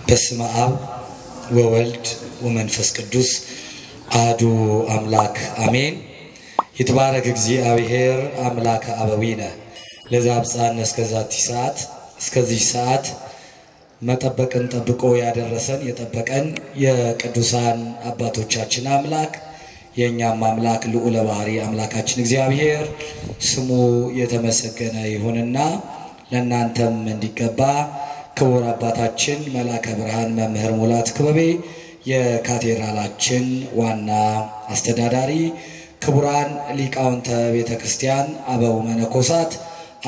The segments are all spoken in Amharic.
በስመ አብ ወወልድ ወመንፈስ ቅዱስ አሐዱ አምላክ አሜን። ይትባረክ እግዚአብሔር አምላከ አበዊነ ለዘአብጽሐነ እስከዛቲ ሰዓት እስከዚህ ሰዓት መጠበቅን ጠብቆ ያደረሰን የጠበቀን የቅዱሳን አባቶቻችን አምላክ የኛም አምላክ ልዑለ ባህሪ አምላካችን እግዚአብሔር ስሙ የተመሰገነ ይሁንና ለእናንተም እንዲገባ ክቡር አባታችን መላከ ብርሃን መምህር ሙላት ክበቤ የካቴድራላችን ዋና አስተዳዳሪ፣ ክቡራን ሊቃውንተ ቤተክርስቲያን፣ አበው መነኮሳት፣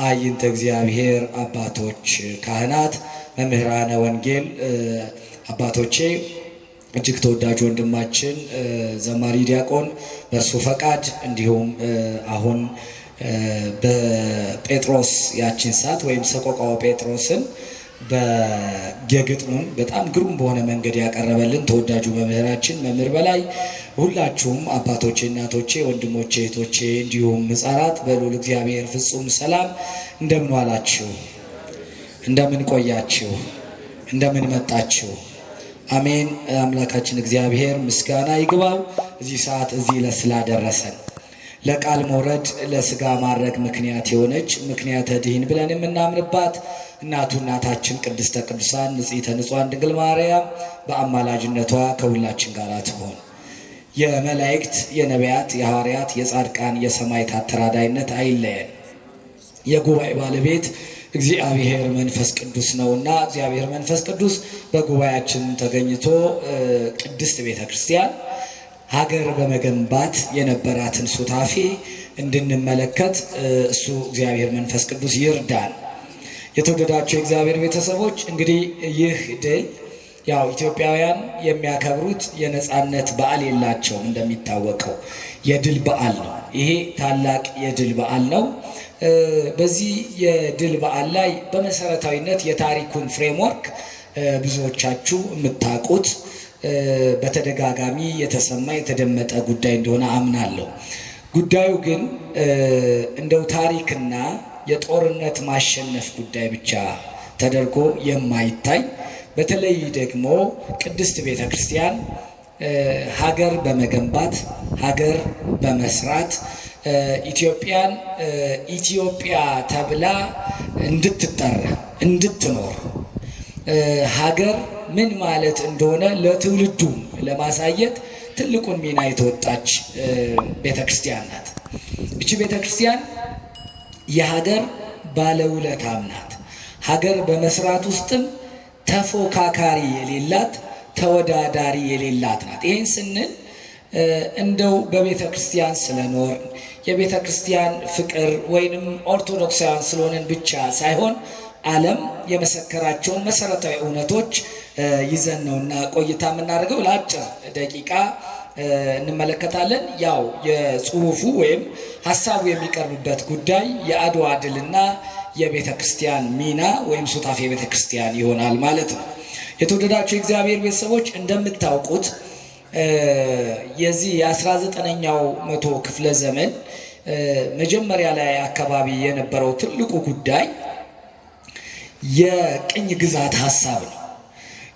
አይንተ እግዚአብሔር አባቶች፣ ካህናት፣ መምህራነ ወንጌል አባቶቼ፣ እጅግ ተወዳጅ ወንድማችን ዘማሪ ዲያቆን በእርሱ ፈቃድ እንዲሁም አሁን በጴጥሮስ ያችን ሰዓት ወይም ሰቆቃወ ጴጥሮስን በየግጥሙም በጣም ግሩም በሆነ መንገድ ያቀረበልን ተወዳጁ መምህራችን መምህር በላይ፣ ሁላችሁም አባቶቼ፣ እናቶቼ፣ ወንድሞቼ፣ እህቶቼ እንዲሁም ሕፃናት በልዑል እግዚአብሔር ፍጹም ሰላም እንደምን ዋላችሁ? እንደምን ቆያችሁ? እንደምን መጣችሁ? አሜን። አምላካችን እግዚአብሔር ምስጋና ይግባው እዚህ ሰዓት እዚህ ለስላደረሰን ለቃል መውረድ ለስጋ ማድረግ ምክንያት የሆነች ምክንያተ ድኅን ብለን የምናምንባት እናቱ እናታችን ቅድስተ ቅዱሳን ንጽሕተ ንጹሐን ድንግል ማርያም በአማላጅነቷ ከሁላችን ጋር ትሆን። የመላእክት የነቢያት የሐዋርያት የጻድቃን የሰማዕታት ተራዳይነት አይለየን። የጉባኤ ባለቤት እግዚአብሔር መንፈስ ቅዱስ ነውና እግዚአብሔር መንፈስ ቅዱስ በጉባኤያችን ተገኝቶ ቅድስት ቤተ ክርስቲያን ሀገር በመገንባት የነበራትን ሱታፌ እንድንመለከት እሱ እግዚአብሔር መንፈስ ቅዱስ ይርዳን። የተወደዳቸው የእግዚአብሔር ቤተሰቦች እንግዲህ ይህ ድል ያው ኢትዮጵያውያን የሚያከብሩት የነጻነት በዓል የላቸውም። እንደሚታወቀው የድል በዓል ነው። ይሄ ታላቅ የድል በዓል ነው። በዚህ የድል በዓል ላይ በመሰረታዊነት የታሪኩን ፍሬምወርክ ብዙዎቻችሁ የምታውቁት በተደጋጋሚ የተሰማ የተደመጠ ጉዳይ እንደሆነ አምናለሁ። ጉዳዩ ግን እንደው ታሪክና የጦርነት ማሸነፍ ጉዳይ ብቻ ተደርጎ የማይታይ በተለይ ደግሞ ቅድስት ቤተ ክርስቲያን ሀገር በመገንባት ሀገር በመስራት ኢትዮጵያን ኢትዮጵያ ተብላ እንድትጠራ እንድትኖር ሀገር ምን ማለት እንደሆነ ለትውልዱ ለማሳየት ትልቁን ሚና የተወጣች ቤተክርስቲያን ናት። እቺ ቤተክርስቲያን የሀገር ባለውለታም ናት። ሀገር በመስራት ውስጥም ተፎካካሪ የሌላት ተወዳዳሪ የሌላት ናት። ይህን ስንል እንደው በቤተ ክርስቲያን ስለኖር የቤተ ክርስቲያን ፍቅር ወይንም ኦርቶዶክሳውያን ስለሆነን ብቻ ሳይሆን ዓለም የመሰከራቸውን መሰረታዊ እውነቶች ይዘን ነውና ቆይታ የምናደርገው። ለአጭር ደቂቃ እንመለከታለን። ያው የጽሁፉ ወይም ሀሳቡ የሚቀርብበት ጉዳይ የአድዋ ድልና የቤተ ክርስቲያን ሚና ወይም ሱታፌ ቤተ ክርስቲያን ይሆናል ማለት ነው። የተወደዳቸው የእግዚአብሔር ቤተሰቦች እንደምታውቁት የዚህ የ19ኛው መቶ ክፍለ ዘመን መጀመሪያ ላይ አካባቢ የነበረው ትልቁ ጉዳይ የቅኝ ግዛት ሀሳብ ነው።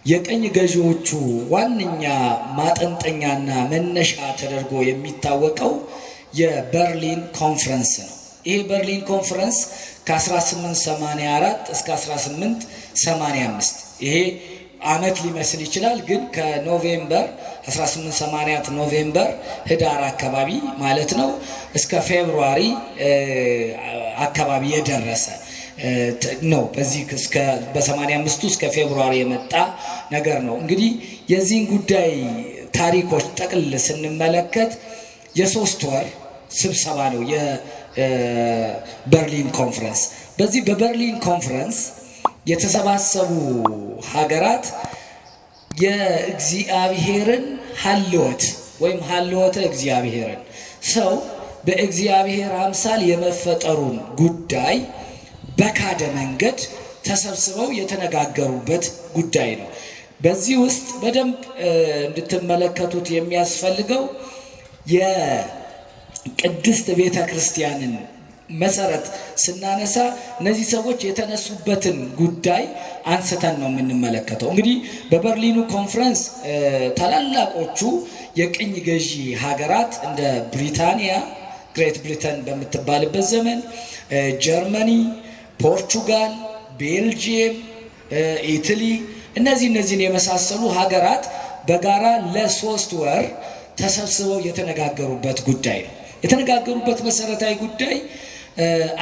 የቅኝ ገዢዎቹ ዋነኛ ማጠንጠኛና መነሻ ተደርጎ የሚታወቀው የበርሊን ኮንፈረንስ ነው። ይሄ በርሊን ኮንፈረንስ ከ1884 እስከ 1885 ይሄ ዓመት ሊመስል ይችላል፣ ግን ከኖቬምበር 1884 ኖቬምበር ህዳር አካባቢ ማለት ነው እስከ ፌብሩዋሪ አካባቢ የደረሰ ነው። በዚህ እስከ በ85 እስከ ፌብሩዋሪ የመጣ ነገር ነው። እንግዲህ የዚህን ጉዳይ ታሪኮች ጠቅል ስንመለከት የ3 ወር ስብሰባ ነው የበርሊን ኮንፈረንስ። በዚህ በበርሊን ኮንፈረንስ የተሰባሰቡ ሀገራት የእግዚአብሔርን ሀልወት ወይም ሀልወተ እግዚአብሔርን ሰው በእግዚአብሔር አምሳል የመፈጠሩን ጉዳይ በካደ መንገድ ተሰብስበው የተነጋገሩበት ጉዳይ ነው። በዚህ ውስጥ በደንብ እንድትመለከቱት የሚያስፈልገው የቅድስት ቤተ ክርስቲያንን መሰረት ስናነሳ እነዚህ ሰዎች የተነሱበትን ጉዳይ አንስተን ነው የምንመለከተው። እንግዲህ በበርሊኑ ኮንፈረንስ ታላላቆቹ የቅኝ ገዢ ሀገራት እንደ ብሪታንያ ግሬት ብሪተን በምትባልበት ዘመን ጀርመኒ፣ ፖርቹጋል፣ ቤልጂየም፣ ኢታሊ እነዚህን የመሳሰሉ ሀገራት በጋራ ለ3 ወር ተሰብስበው የተነጋገሩበት ጉዳይ ነው። የተነጋገሩበት መሰረታዊ ጉዳይ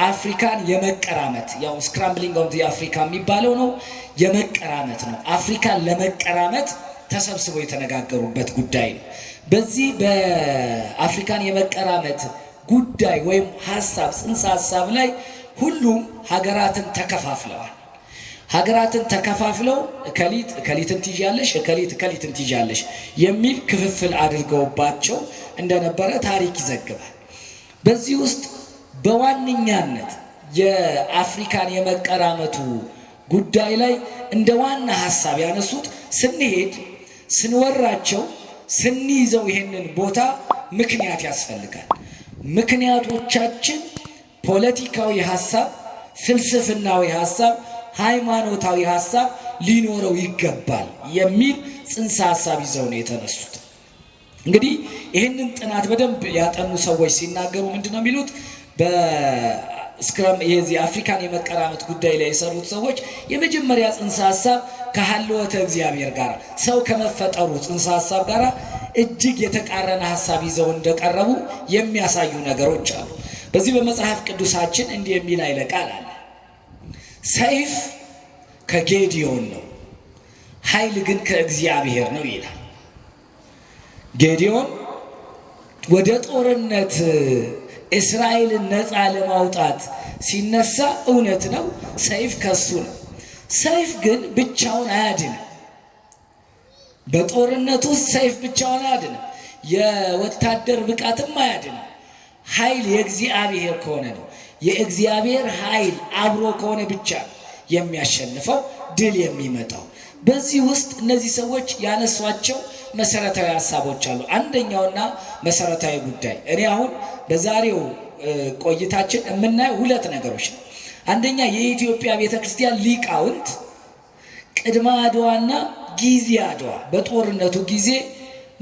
አፍሪካን የመቀራመት ያው ስክራምብሊንግ ኦፍ ዲ አፍሪካ የሚባለው ነው። የመቀራመት ነው። አፍሪካን ለመቀራመት ተሰብስበው የተነጋገሩበት ጉዳይ ነው። በዚህ በአፍሪካን የመቀራመት ጉዳይ ወይም ሐሳብ ጽንሰ ሐሳብ ላይ ሁሉም ሀገራትን ተከፋፍለዋል። ሀገራትን ተከፋፍለው ከሊትን ትይዣለሽ ከሊትን ትይዣለሽ የሚል ክፍፍል አድርገውባቸው እንደነበረ ታሪክ ይዘግባል። በዚህ ውስጥ በዋነኛነት የአፍሪካን የመቀራመቱ ጉዳይ ላይ እንደ ዋና ሐሳብ ያነሱት ስንሄድ ስንወራቸው ስንይዘው ይሄንን ቦታ ምክንያት ያስፈልጋል። ምክንያቶቻችን ፖለቲካዊ ሐሳብ፣ ፍልስፍናዊ ሐሳብ፣ ሃይማኖታዊ ሐሳብ ሊኖረው ይገባል የሚል ጽንሰ ሐሳብ ይዘው ነው የተነሱት። እንግዲህ ይህንን ጥናት በደንብ ያጠኑ ሰዎች ሲናገሩ ምንድነው የሚሉት? በስክራም የዚህ አፍሪካን የመቀራመት ጉዳይ ላይ የሰሩት ሰዎች የመጀመሪያ ጽንሰ ሐሳብ ከሐልወተ እግዚአብሔር ጋር ሰው ከመፈጠሩ ጽንሰ ሐሳብ ጋር እጅግ የተቃረነ ሐሳብ ይዘው እንደቀረቡ የሚያሳዩ ነገሮች አሉ። በዚህ በመጽሐፍ ቅዱሳችን እንዲህ የሚል ኃይለ ቃል አለ። ሰይፍ ከጌዲዮን ነው፣ ኃይል ግን ከእግዚአብሔር ነው ይላል። ጌዲዮን ወደ ጦርነት እስራኤልን ነፃ ለማውጣት ሲነሳ እውነት ነው ሰይፍ ከሱ ነው። ሰይፍ ግን ብቻውን አያድንም። በጦርነት ውስጥ ሰይፍ ብቻውን አያድንም። የወታደር ብቃትም አያድንም። ኃይል የእግዚአብሔር ከሆነ ነው። የእግዚአብሔር ኃይል አብሮ ከሆነ ብቻ የሚያሸንፈው ድል የሚመጣው። በዚህ ውስጥ እነዚህ ሰዎች ያነሷቸው መሰረታዊ ሐሳቦች አሉ። አንደኛውና መሰረታዊ ጉዳይ እኔ አሁን በዛሬው ቆይታችን የምናየው ሁለት ነገሮች ነው። አንደኛ የኢትዮጵያ ቤተክርስቲያን ሊቃውንት ቅድመ አድዋና ጊዜ አድዋ በጦርነቱ ጊዜ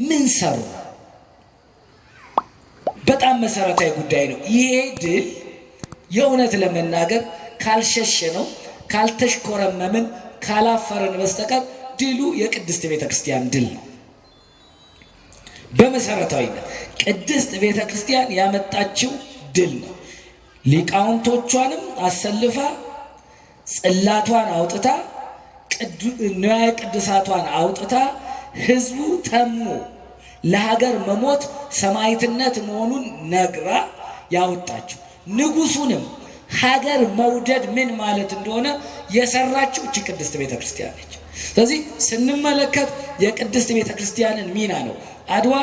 ምን ሰሩ? በጣም መሰረታዊ ጉዳይ ነው። ይሄ ድል የእውነት ለመናገር ካልሸሸነው ካልተሽኮረመምን ካላፈረን በስተቀር ድሉ የቅድስት ቤተክርስቲያን ድል ነው። በመሰረታዊነት ቅድስት ቤተክርስቲያን ያመጣችው ድል ነው። ሊቃውንቶቿንም አሰልፋ ጽላቷን አውጥታ ንዋየ ቅድሳቷን አውጥታ ህዝቡ ተሙ ለሀገር መሞት ሰማዕትነት መሆኑን ነግራ ያወጣችው ንጉሱንም ሀገር መውደድ ምን ማለት እንደሆነ የሰራችው እቺ ቅድስት ቤተክርስቲያን ነች። ስለዚህ ስንመለከት የቅድስት ቤተክርስቲያንን ሚና ነው። አድዋ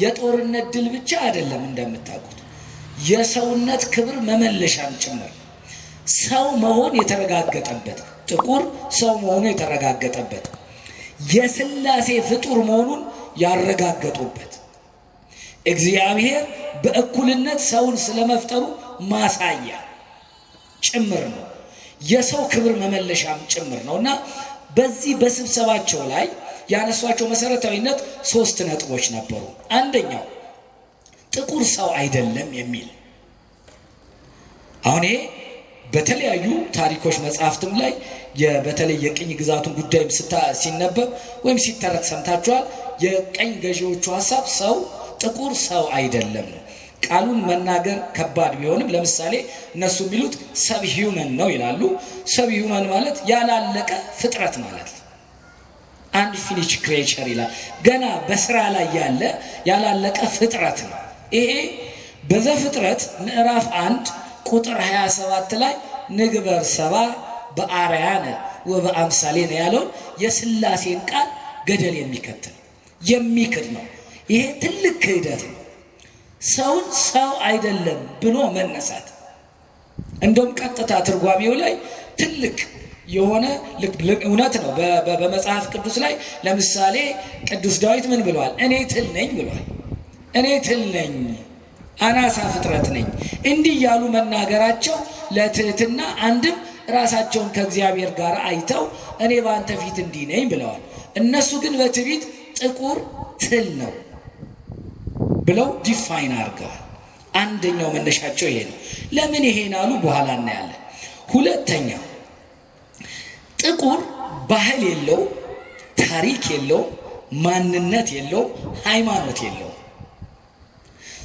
የጦርነት ድል ብቻ አይደለም፣ እንደምታውቁት የሰውነት ክብር መመለሻም ጭምር ሰው መሆን የተረጋገጠበት ጥቁር ሰው መሆኑ የተረጋገጠበት የሥላሴ ፍጡር መሆኑን ያረጋገጡበት እግዚአብሔር በእኩልነት ሰውን ስለመፍጠሩ ማሳያ ጭምር ነው። የሰው ክብር መመለሻም ጭምር ነውና በዚህ በስብሰባቸው ላይ ያነሷቸው መሰረታዊነት 3 ነጥቦች ነበሩ። አንደኛው ጥቁር ሰው አይደለም የሚል አሁን ይሄ በተለያዩ ታሪኮች መጽሐፍትም ላይ በተለይ የቅኝ ግዛቱን ጉዳይ ሲነበብ ወይም ሲተረክ ሰምታችኋል። የቀኝ ገዢዎቹ ሐሳብ ሰው ጥቁር ሰው አይደለም ነው። ቃሉን መናገር ከባድ ቢሆንም ለምሳሌ እነሱ የሚሉት ሰብ ሂዩመን ነው ይላሉ። ሰብ ሂዩመን ማለት ያላለቀ ፍጥረት ማለት ነው። አንድ ፊኒሽ ክሬቸር ይላል። ገና በስራ ላይ ያለ ያላለቀ ፍጥረት ነው። ይሄ በዘፍጥረት ምዕራፍ 1 ቁጥር 27 ላይ ንግበር ሰባ በአርአያነ ወበአምሳሌነ ያለውን የሥላሴን ቃል ገደል የሚከተል የሚክድ ነው። ይሄ ትልቅ ክህደት ነው። ሰውን ሰው አይደለም ብሎ መነሳት እንደውም ቀጥታ ትርጓሜው ላይ ትልቅ የሆነ እውነት ነው። በመጽሐፍ ቅዱስ ላይ ለምሳሌ ቅዱስ ዳዊት ምን ብሏል? እኔ ትል ነኝ ብሏል። እኔ ትል ነኝ አናሳ ፍጥረት ነኝ እንዲህ ያሉ መናገራቸው ለትህትና አንድም ራሳቸውን ከእግዚአብሔር ጋር አይተው እኔ ባንተ ፊት እንዲህ ነኝ ብለዋል። እነሱ ግን በትዕቢት ጥቁር ትል ነው ብለው ዲፋይን አድርገዋል። አንደኛው መነሻቸው ይሄ ነው። ለምን ይሄን አሉ በኋላ እናያለን። ሁለተኛ ጥቁር ባህል የለው፣ ታሪክ የለው፣ ማንነት የለው፣ ሃይማኖት የለው።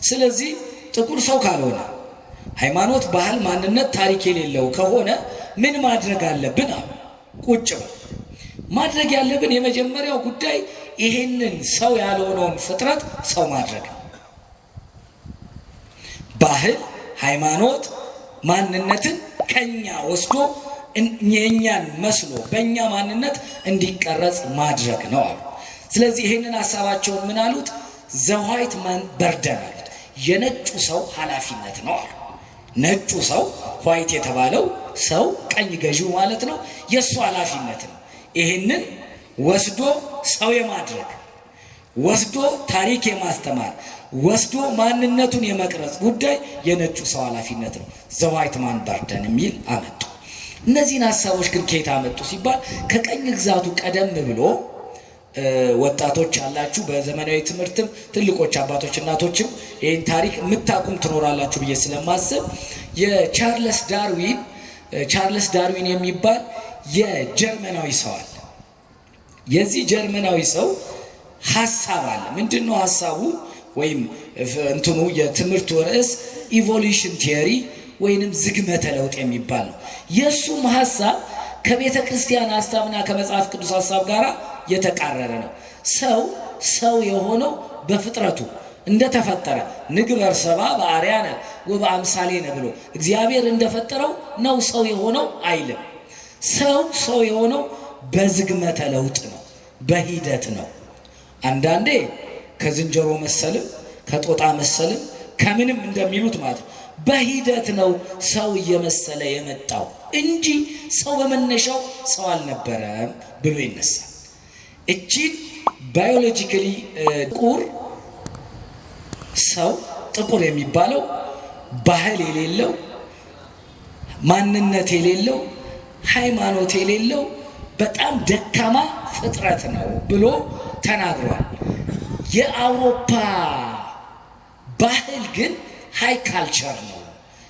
ስለዚህ ጥቁር ሰው ካልሆነ ሃይማኖት፣ ባህል፣ ማንነት፣ ታሪክ የሌለው ከሆነ ምን ማድረግ አለብን? ቁጭ ማድረግ ያለብን የመጀመሪያው ጉዳይ ይሄንን ሰው ያልሆነውን ፍጥረት ሰው ማድረግ ነው። ባህል፣ ሃይማኖት፣ ማንነትን ከኛ ወስዶ የኛን መስሎ በእኛ ማንነት እንዲቀረጽ ማድረግ ነው አሉ። ስለዚህ ይሄንን ሐሳባቸውን ምን አሉት? ዘ ዋይት ማን በርደን አሉት። የነጩ ሰው ኃላፊነት ነው አሉ። ነጩ ሰው ዋይት የተባለው ሰው ቀኝ ገዢው ማለት ነው፣ የሱ ኃላፊነት ነው። ይሄንን ወስዶ ሰው የማድረግ ወስዶ ታሪክ የማስተማር ወስዶ ማንነቱን የመቅረጽ ጉዳይ የነጩ ሰው ኃላፊነት ነው። ዘ ዋይት ማን በርደን የሚል አመጡ። እነዚህን ሐሳቦች ግን ከየት አመጡ ሲባል ከቀኝ ግዛቱ ቀደም ብሎ ወጣቶች አላችሁ በዘመናዊ ትምህርትም ትልቆች አባቶች እናቶችም ይህን ታሪክ የምታቁም ትኖራላችሁ ብዬ ስለማስብ የቻርልስ ዳርዊን የሚባል የጀርመናዊ ሰው አለ። የዚህ ጀርመናዊ ሰው ሐሳብ አለ። ምንድነው ሐሳቡ? ወይም እንትኑ የትምህርቱ ርዕስ ኢቮሉሽን ቲዮሪ ወይንም ዝግመተ ለውጥ የሚባል ነው። የሱም ሐሳብ ከቤተ ክርስቲያን ሐሳብና ከመጽሐፍ ቅዱስ ሐሳብ ጋር የተቃረረ ነው። ሰው የሆነው በፍጥረቱ እንደተፈጠረ ንግበር ሰባ በአርያነ ወበአምሳሌነ ብሎ እግዚአብሔር እንደፈጠረው ነው ሰው የሆነው አይልም። ሰው የሆነው በዝግመተ ለውጥ ነው፣ በሂደት ነው። አንዳንዴ ከዝንጀሮ መሰልም ከጦጣ መሰልም ከምንም እንደሚሉት ማለት ነው። በሂደት ነው ሰው እየመሰለ የመጣው እንጂ ሰው በመነሻው ሰው አልነበረም ብሎ ይነሳል። እቺን ባዮሎጂካሊ ጥቁር የሚባለው ባህል የሌለው፣ ማንነት የሌለው፣ ሃይማኖት የሌለው በጣም ደካማ ፍጥረት ነው ብሎ ተናግሯል። የአውሮፓ ባህል ግን ሃይ ካልቸር ነው፣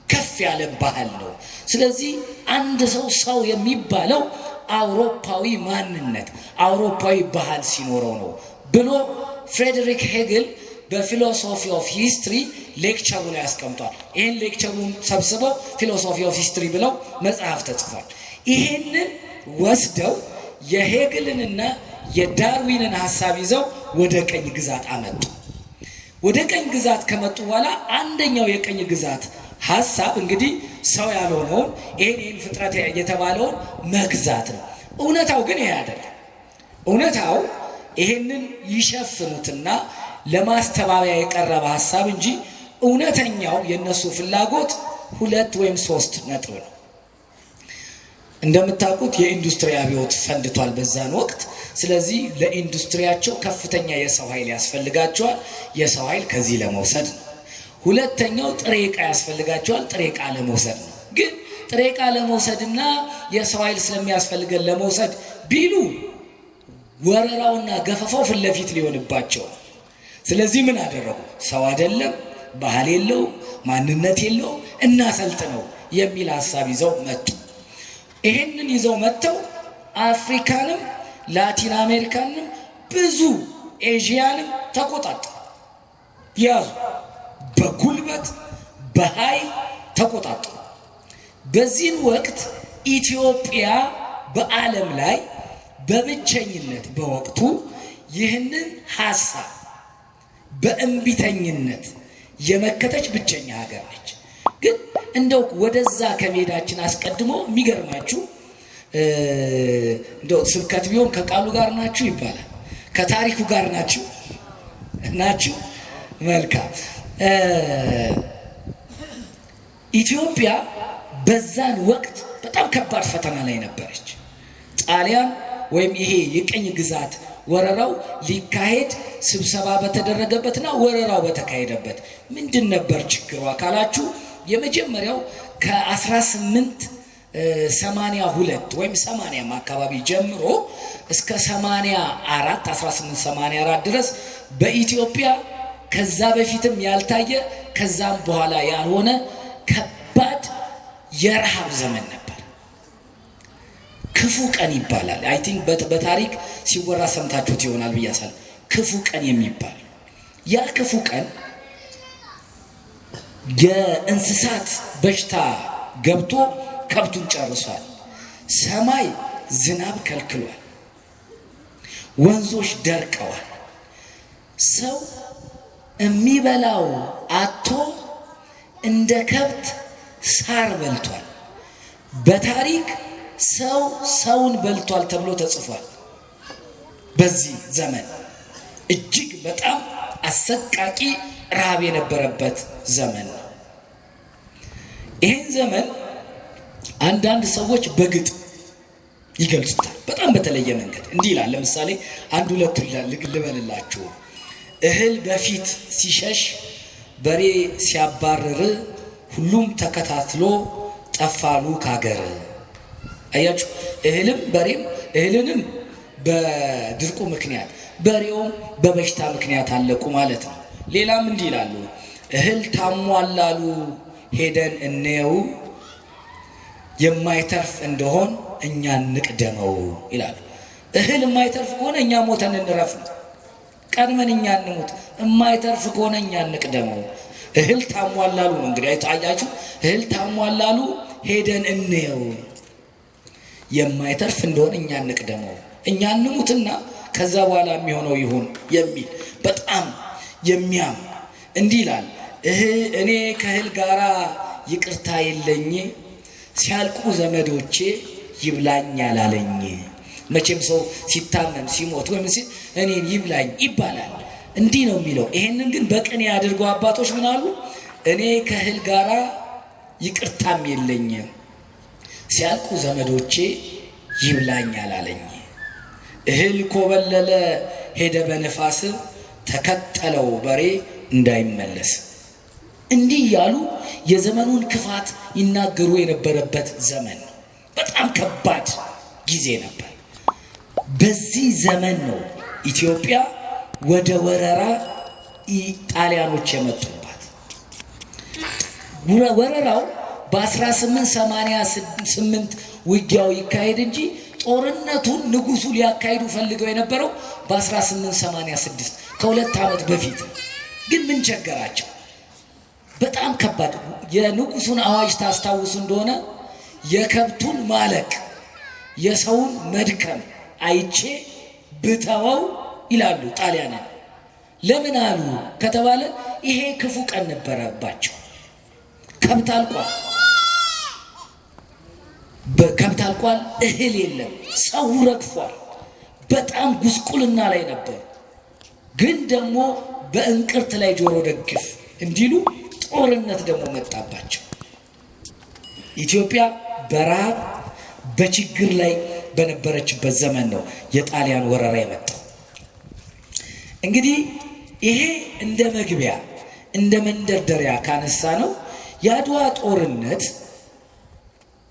ከፍ ያለ ባህል ነው። ስለዚህ አንድ ሰው የሚባለው አውሮፓዊ ማንነት አውሮፓዊ ባህል ሲኖረው ነው ብሎ ፍሬድሪክ ሄግል በፊሎሶፊ ኦፍ ሂስትሪ ሌክቸሩ ላይ ያስቀምጧል። ይሄን ሌክቸሩን ሰብስበው ፊሎሶፊ ኦፍ ሂስትሪ ብለው መጽሐፍ ተጽፏል። ይሄንን ወስደው የሄግልንና የዳርዊንን ሐሳብ ይዘው ወደ ቀኝ ግዛት አመጡ። ወደ ቀኝ ግዛት ከመጡ በኋላ አንደኛው የቀኝ ግዛት ሐሳብ እንግዲህ ሰው ያልሆነውን ይሄን ፍጥረት የተባለውን መግዛት ነው። እውነታው ግን ይሄ አይደለም። እውነታው ይሄንን ይሸፍኑትና ለማስተባበያ የቀረበ ሐሳብ እንጂ እውነተኛው የነሱ ፍላጎት 2 ወይም 3 ነጥብ ነው። እንደምታውቁት የኢንዱስትሪ አብዮት ፈንድቷል በዛን ወቅት። ስለዚህ ለኢንዱስትሪያቸው ከፍተኛ የሰው ኃይል ያስፈልጋቸዋል። የሰው ኃይል ከዚህ ለመውሰድ ነው። ሁለተኛው ጥሬ ዕቃ ያስፈልጋቸዋል። ጥሬ ዕቃ ለመውሰድ ነው። ግን ጥሬ ዕቃ ለመውሰድና የሰው ኃይል ስለሚያስፈልገን ለመውሰድ ቢሉ ወረራውና ገፈፋው ፊት ለፊት ሊሆንባቸው። ስለዚህ ምን አደረጉ? ሰው አይደለም፣ ባህል የለው፣ ማንነት የለው፣ እናሰልጥነው የሚል ሐሳብ ይዘው መጡ። ይሄንን ይዘው መጥተው አፍሪካንም ላቲን አሜሪካንም ብዙ ኤዥያንም ተቆጣጠሩ፣ ያዙ። በጉልበት በኃይል ተቆጣጠሩ። በዚህ ወቅት ኢትዮጵያ በዓለም ላይ በብቸኝነት በወቅቱ ይህንን ሐሳብ በእንቢተኝነት የመከተች ብቸኛ ሀገር ነች። ግን እንደው ወደዛ ከመሄዳችን አስቀድሞ የሚገርማችሁ እንደው ስብከት ቢሆን ከቃሉ ጋር ናችሁ ይባላል። ከታሪኩ ጋር ናችሁ። መልካም። ኢትዮጵያ በዛን ወቅት በጣም ከባድ ፈተና ላይ ነበረች። ጣሊያን ወይም ይሄ የቀኝ ግዛት ወረራው ሊካሄድ ስብሰባ በተደረገበትና ወረራው በተካሄደበት ምንድን ነበር ችግሩ ካላችሁ የመጀመሪያው ከ1882 ወይም 80 አካባቢ ጀምሮ እስከ 84 1884 ድረስ በኢትዮጵያ ከዛ በፊትም ያልታየ ከዛም በኋላ ያልሆነ ከባድ የረሃብ ዘመን ነበር። ክፉ ቀን ይባላል። አይ ቲንክ በታሪክ ሲወራ ሰምታችሁት ይሆናል ብያሳል። ክፉ ቀን የሚባል ያ ክፉ ቀን የእንስሳት በሽታ ገብቶ ከብቱን ጨርሷል። ሰማይ ዝናብ ከልክሏል። ወንዞች ደርቀዋል። ሰው የሚበላው አጥቶ እንደ ከብት ሳር በልቷል። በታሪክ ሰው ሰውን በልቷል ተብሎ ተጽፏል። በዚህ ዘመን እጅግ በጣም አሰቃቂ ረሃብ የነበረበት ዘመን ነው። ይህን ዘመን አንዳንድ ሰዎች በግጥ ይገልጹታል በጣም በተለየ መንገድ እንዲህ ይላል። ለምሳሌ አንድ ሁለቱን ልበልላችሁ። እህል በፊት ሲሸሽ በሬ ሲያባርር ሁሉም ተከታትሎ ጠፋሉ ካገር። አያችሁ እህልም በሬም እህልንም በድርቁ ምክንያት በሬውም በበሽታ ምክንያት አለቁ ማለት ነው። ሌላም እንዲህ ይላሉ። እህል ታሟላሉ ሄደን እንየው የማይተርፍ እንደሆን እኛ እንቅደመው ይላሉ። እህል የማይተርፍ ከሆነ እኛ ሞተን እንረፍ ነው። ቀድመን እኛ እንሙት። የማይተርፍ ከሆነ እኛ እንቅደመው። እህል ታሟላሉ ነው እንግዲህ አይታያችሁ። እህል ታሟላሉ ሄደን እንየው የማይተርፍ እንደሆነ እኛ እንቅደመው። እኛ እንሙትና ከዛ በኋላ የሚሆነው ይሁን የሚል በጣም የሚያም እንዲህ ይላል። እኔ ከእህል ጋራ ይቅርታ የለኝ ሲያልቁ ዘመዶቼ ይብላኝ ያላለኝ። መቼም ሰው ሲታመም ሲሞት ወይም እኔን ይብላኝ ይባላል። እንዲህ ነው የሚለው። ይሄንን ግን በቅኔ ያድርገው አባቶች ምን አሉ? እኔ ከእህል ጋራ ይቅርታም የለኝ ሲያልቁ ዘመዶቼ ይብላኝ ያላለኝ። እህል ኮበለለ ሄደ በነፋስ ተከተለው በሬ እንዳይመለስ። እንዲህ ያሉ የዘመኑን ክፋት ይናገሩ የነበረበት ዘመን ነው። በጣም ከባድ ጊዜ ነበር። በዚህ ዘመን ነው ኢትዮጵያ ወደ ወረራ ጣሊያኖች የመጡባት። ወረራው በ1888 ውጊያው ይካሄድ እንጂ ጦርነቱን ንጉሱ ሊያካሂዱ ፈልገው የነበረው በ1886 ከሁለት ዓመት በፊት። ግን ምን ቸገራቸው? በጣም ከባድ የንጉሱን አዋጅ ታስታውሱ እንደሆነ የከብቱን ማለቅ የሰውን መድከም አይቼ ብተወው ይላሉ ጣሊያንን። ለምን አሉ ከተባለ ይሄ ክፉ ቀን ነበረባቸው። ከብት አልቋል፣ ከብት አልቋል፣ እህል የለም፣ ሰው ረግፏል። በጣም ጉስቁልና ላይ ነበር። ግን ደግሞ በእንቅርት ላይ ጆሮ ደግፍ እንዲሉ ጦርነት ደግሞ መጣባቸው። ኢትዮጵያ በረሃብ በችግር ላይ በነበረችበት ዘመን ነው የጣሊያን ወረራ የመጣው። እንግዲህ ይሄ እንደ መግቢያ እንደ መንደርደሪያ ካነሳ ነው የአድዋ ጦርነት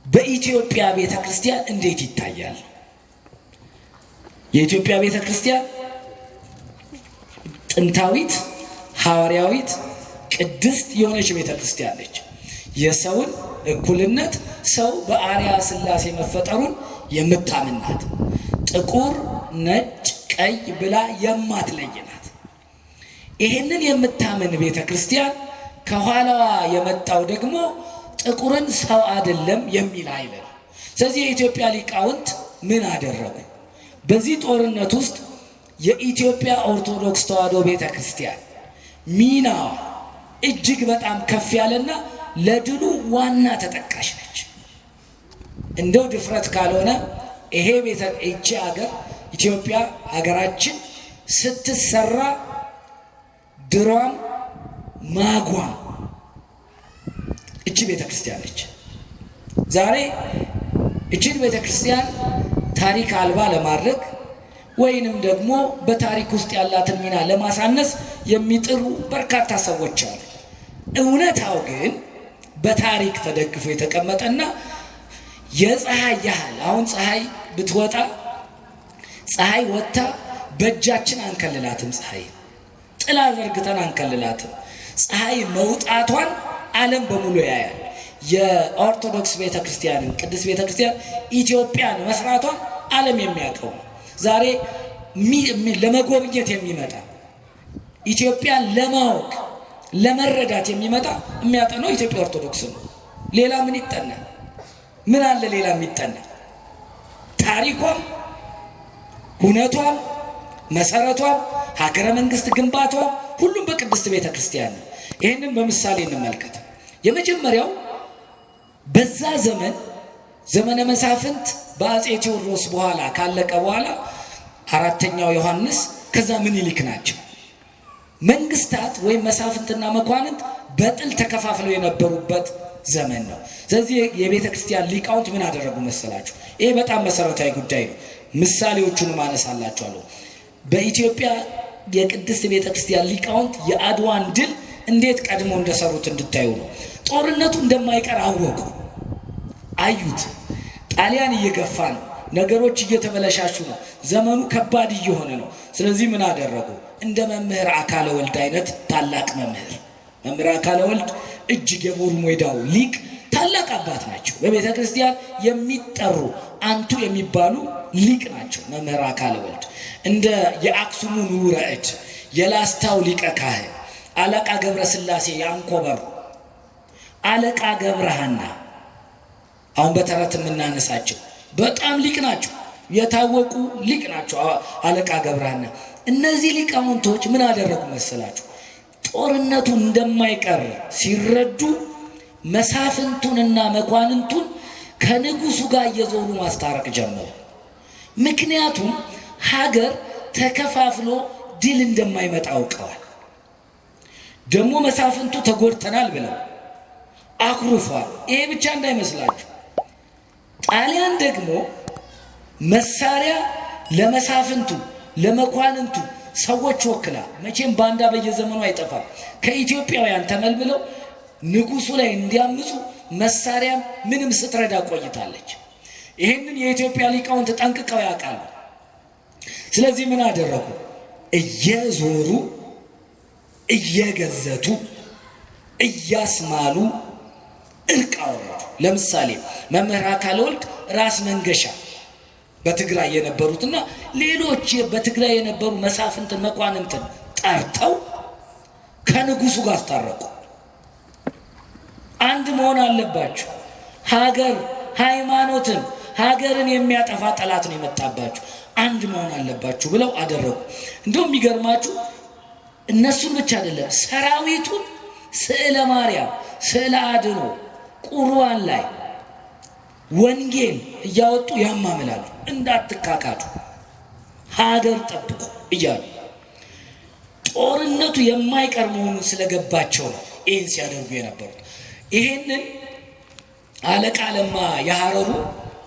በኢትዮጵያ ቤተክርስቲያን እንዴት ይታያል? የኢትዮጵያ ቤተክርስቲያን ጥንታዊት ሐዋርያዊት ቅድስት የሆነች ቤተክርስቲያን ነች። የሰውን እኩልነት ሰው በአርያ ሥላሴ መፈጠሩን የምታምናት ጥቁር ነጭ ቀይ ብላ የማትለይናት ይሄንን የምታምን ቤተክርስቲያን ከኋላዋ የመጣው ደግሞ ጥቁርን ሰው አይደለም የሚል ኃይል ነው። ስለዚህ የኢትዮጵያ ሊቃውንት ምን አደረጉ? በዚህ ጦርነት ውስጥ የኢትዮጵያ ኦርቶዶክስ ተዋሕዶ ቤተክርስቲያን ሚና እጅግ በጣም ከፍ ያለና ለድሉ ዋና ተጠቃሽ ነች። እንደው ድፍረት ካልሆነ ይሄ እቺ ሀገር ኢትዮጵያ ሀገራችን ስትሰራ ድሯም ማጓም እቺ ቤተክርስቲያን ነች። ዛሬ እቺን ቤተክርስቲያን ታሪክ አልባ ለማድረግ ወይንም ደግሞ በታሪክ ውስጥ ያላትን ሚና ለማሳነስ የሚጥሩ በርካታ ሰዎች አሉ። እውነታው ግን በታሪክ ተደግፎ የተቀመጠና የፀሐይ ያህል አሁን ፀሐይ ብትወጣ ፀሐይ ወጣ በእጃችን አንከልላትም። ፀሐይ ጥላ ዘርግተን አንከልላትም። ፀሐይ መውጣቷን ዓለም በሙሉ ያያል። የኦርቶዶክስ ቤተክርስቲያንን ቅድስት ቤተክርስቲያን ኢትዮጵያን መስራቷን ዓለም የሚያውቀው ዛሬ ለመጎብኘት የሚመጣ ኢትዮጵያን ለማወቅ ለመረዳት የሚመጣ የሚያጠናው ኢትዮጵያ ኦርቶዶክስ ነው። ሌላ ምን ይጠናል? ምን አለ ሌላ የሚጠና? ታሪኳም ሁነቷም መሰረቷም ሀገረ መንግስት ግንባቷም ሁሉም በቅድስት ቤተክርስቲያን ነው። ይሄንን በምሳሌ እንመልከት። የመጀመሪያው በዛ ዘመነ መሳፍንት በአጼ ቴዎድሮስ በኋላ ካለቀ በኋላ አራተኛው ዮሐንስ ከዛ ምኒልክ ናቸው። መንግስታት ወይም መሳፍንትና መኳንንት በጥል ተከፋፍለው የነበሩበት ዘመን ነው። ስለዚህ የቤተ ክርስቲያን ሊቃውንት ምን አደረጉ መሰላችሁ? ይሄ በጣም መሰረታዊ ጉዳይ ነው። ምሳሌዎቹን ማነሳላችኋለሁ። በኢትዮጵያ የቅድስት ቤተ ክርስቲያን ሊቃውንት የአድዋን ድል እንዴት ቀድሞ እንደሰሩት እንድታዩ ነው። ጦርነቱ እንደማይቀር አወቁ፣ አዩት። ጣሊያን እየገፋ ነው፣ ነገሮች እየተበለሻሹ ነው፣ ዘመኑ ከባድ እየሆነ ነው። ስለዚህ ምን አደረጉ? እንደ መምህር አካለ ወልድ አይነት ታላቅ መምህር አካለ ወልድ እጅግ የቦሩ ሜዳው ሊቅ ታላቅ አባት ናቸው። በቤተ ክርስቲያን የሚጠሩ አንቱ የሚባሉ ሊቅ ናቸው። መምህር አካለ ወልድ እንደ የአክሱሙ ንዑረ እድ፣ የላስታው ሊቀ ካህን አለቃ ገብረ ሥላሴ ያንኮበሩ፣ አለቃ ገብረሃና አሁን በተረት የምናነሳቸው በጣም ሊቅ ናቸው፣ የታወቁ ሊቅ ናቸው። አለቃ ገብረሃና እነዚህ ሊቃውንቶች ምን አደረጉ መሰላችሁ? ጦርነቱ እንደማይቀር ሲረዱ መሳፍንቱንና መኳንንቱን ከንጉሱ ጋር እየዞሩ ማስታረቅ ጀመሩ። ምክንያቱም ሀገር ተከፋፍሎ ድል እንደማይመጣ አውቀዋል። ደግሞ መሳፍንቱ ተጎድተናል ብለው አኩርፏል። ይሄ ብቻ እንዳይመስላችሁ፣ ጣሊያን ደግሞ መሳሪያ ለመሳፍንቱ ለመኳንንቱ ሰዎች ወክላ፣ መቼም ባንዳ በየዘመኑ አይጠፋም፣ ከኢትዮጵያውያን ተመልምለው ንጉሱ ላይ እንዲያምፁ መሳሪያም ምንም ስትረዳ ቆይታለች። ይህንን የኢትዮጵያ ሊቃውንት ጠንቅቀው ያውቃሉ። ስለዚህ ምን አደረጉ? እየዞሩ እየገዘቱ እያስማሉ እርቅ አወረዱ። ለምሳሌ መምህር አካለ ወልድ ራስ መንገሻ በትግራይ የነበሩትና ሌሎች በትግራይ የነበሩ መሳፍንትን መኳንንትን ጠርተው ከንጉሱ ጋር አስታረቁ። አንድ መሆን አለባችሁ፣ ሀገር ሃይማኖትን ሀገርን የሚያጠፋ ጠላት ነው የመጣባችሁ፣ አንድ መሆን አለባችሁ ብለው አደረጉ። እንደውም የሚገርማችሁ እነሱን ብቻ አይደለም፣ ሰራዊቱን ስዕለ ማርያም ስዕለ አድኖ ቁርባን ላይ ወንጌል እያወጡ ያማምላሉ። እንዳትካካዱ፣ ሀገር ጠብቁ እያሉ ጦርነቱ የማይቀር መሆኑን ስለገባቸው ነው ይህን ሲያደርጉ የነበሩት። ይህንን አለቃ ለማ የሐረሩ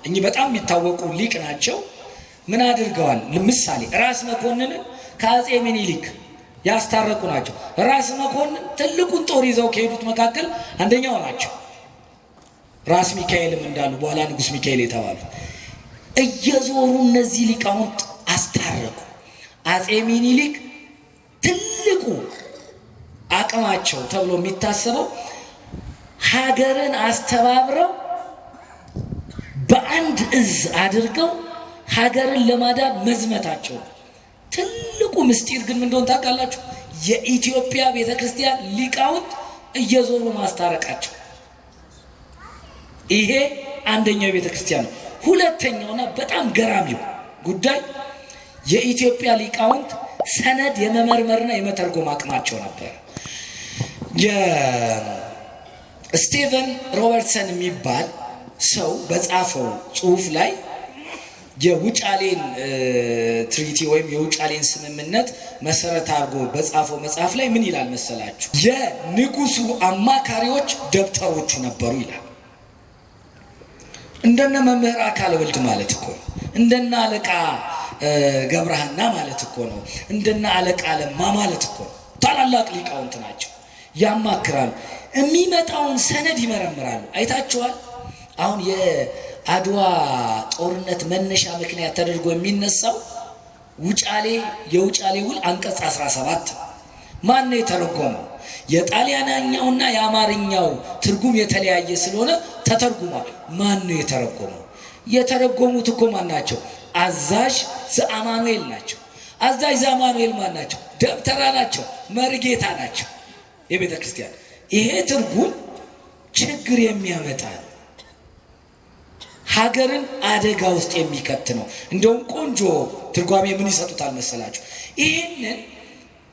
እኚህ በጣም የሚታወቁ ሊቅ ናቸው። ምን አድርገዋል? ለምሳሌ ራስ መኮንንን ከአጼ ምኒልክ ያስታረቁ ናቸው። ራስ መኮንን ትልቁን ጦር ይዘው ከሄዱት መካከል አንደኛው ናቸው። ራስ ሚካኤልም እንዳሉ በኋላ ንጉስ ሚካኤል የተባሉ እየዞሩ እነዚህ ሊቃውንት አስታረቁ። አጼ ምኒልክ ትልቁ አቅማቸው ተብሎ የሚታሰበው ሀገርን አስተባብረው በአንድ እዝ አድርገው ሀገርን ለማዳን መዝመታቸው። ትልቁ ምስጢር ግን ምን እንደሆነ ታውቃላችሁ? የኢትዮጵያ ቤተክርስቲያን ሊቃውንት እየዞሩ ማስታረቃቸው። ይሄ አንደኛው ቤተክርስቲያን ነው። ሁለተኛውና በጣም ገራሚው ጉዳይ የኢትዮጵያ ሊቃውንት ሰነድ የመመርመርና የመተርጎም አቅማቸው ነበር። የስቲቨን ሮበርትሰን የሚባል ሰው በጻፈው ጽሁፍ ላይ የውጫሌን ትሪቲ ወይም የውጫሌን ስምምነት መሰረት አድርጎ በጻፈው መጽሐፍ ላይ ምን ይላል መሰላችሁ? የንጉሱ አማካሪዎች ደብተሮቹ ነበሩ ይላል። እንደነ መምህር አካለ ወልድ ማለት እኮ እንደነ አለቃ ገብረሃና ማለት እኮ ነው። እንደና አለቃ ለማ ማለት እኮ ነው። ታላላቅ ሊቃውንት ናቸው። ያማክራሉ፣ የሚመጣውን ሰነድ ይመረምራሉ። አይታችኋል። አሁን የአድዋ ጦርነት መነሻ ምክንያት ተደርጎ የሚነሳው የውጫሌ ውል አንቀጽ 17 ማን ነው የተረጎመው? የጣሊያንኛውና የአማርኛው ትርጉም የተለያየ ስለሆነ ተተርጉሟል። ማን ነው የተረጎመው? የተረጎሙት እኮ ማን ናቸው? አዛዥ ዘአማኑኤል ናቸው። አዛዥ ዘአማኑኤል ማን ናቸው? ደብተራ ናቸው፣ መርጌታ ናቸው የቤተ ክርስቲያን። ይሄ ትርጉም ችግር የሚያመጣ ነው፣ ሀገርን አደጋ ውስጥ የሚከት ነው። እንደውም ቆንጆ ትርጓሜ ምን ይሰጡታል መሰላችሁ? ይሄንን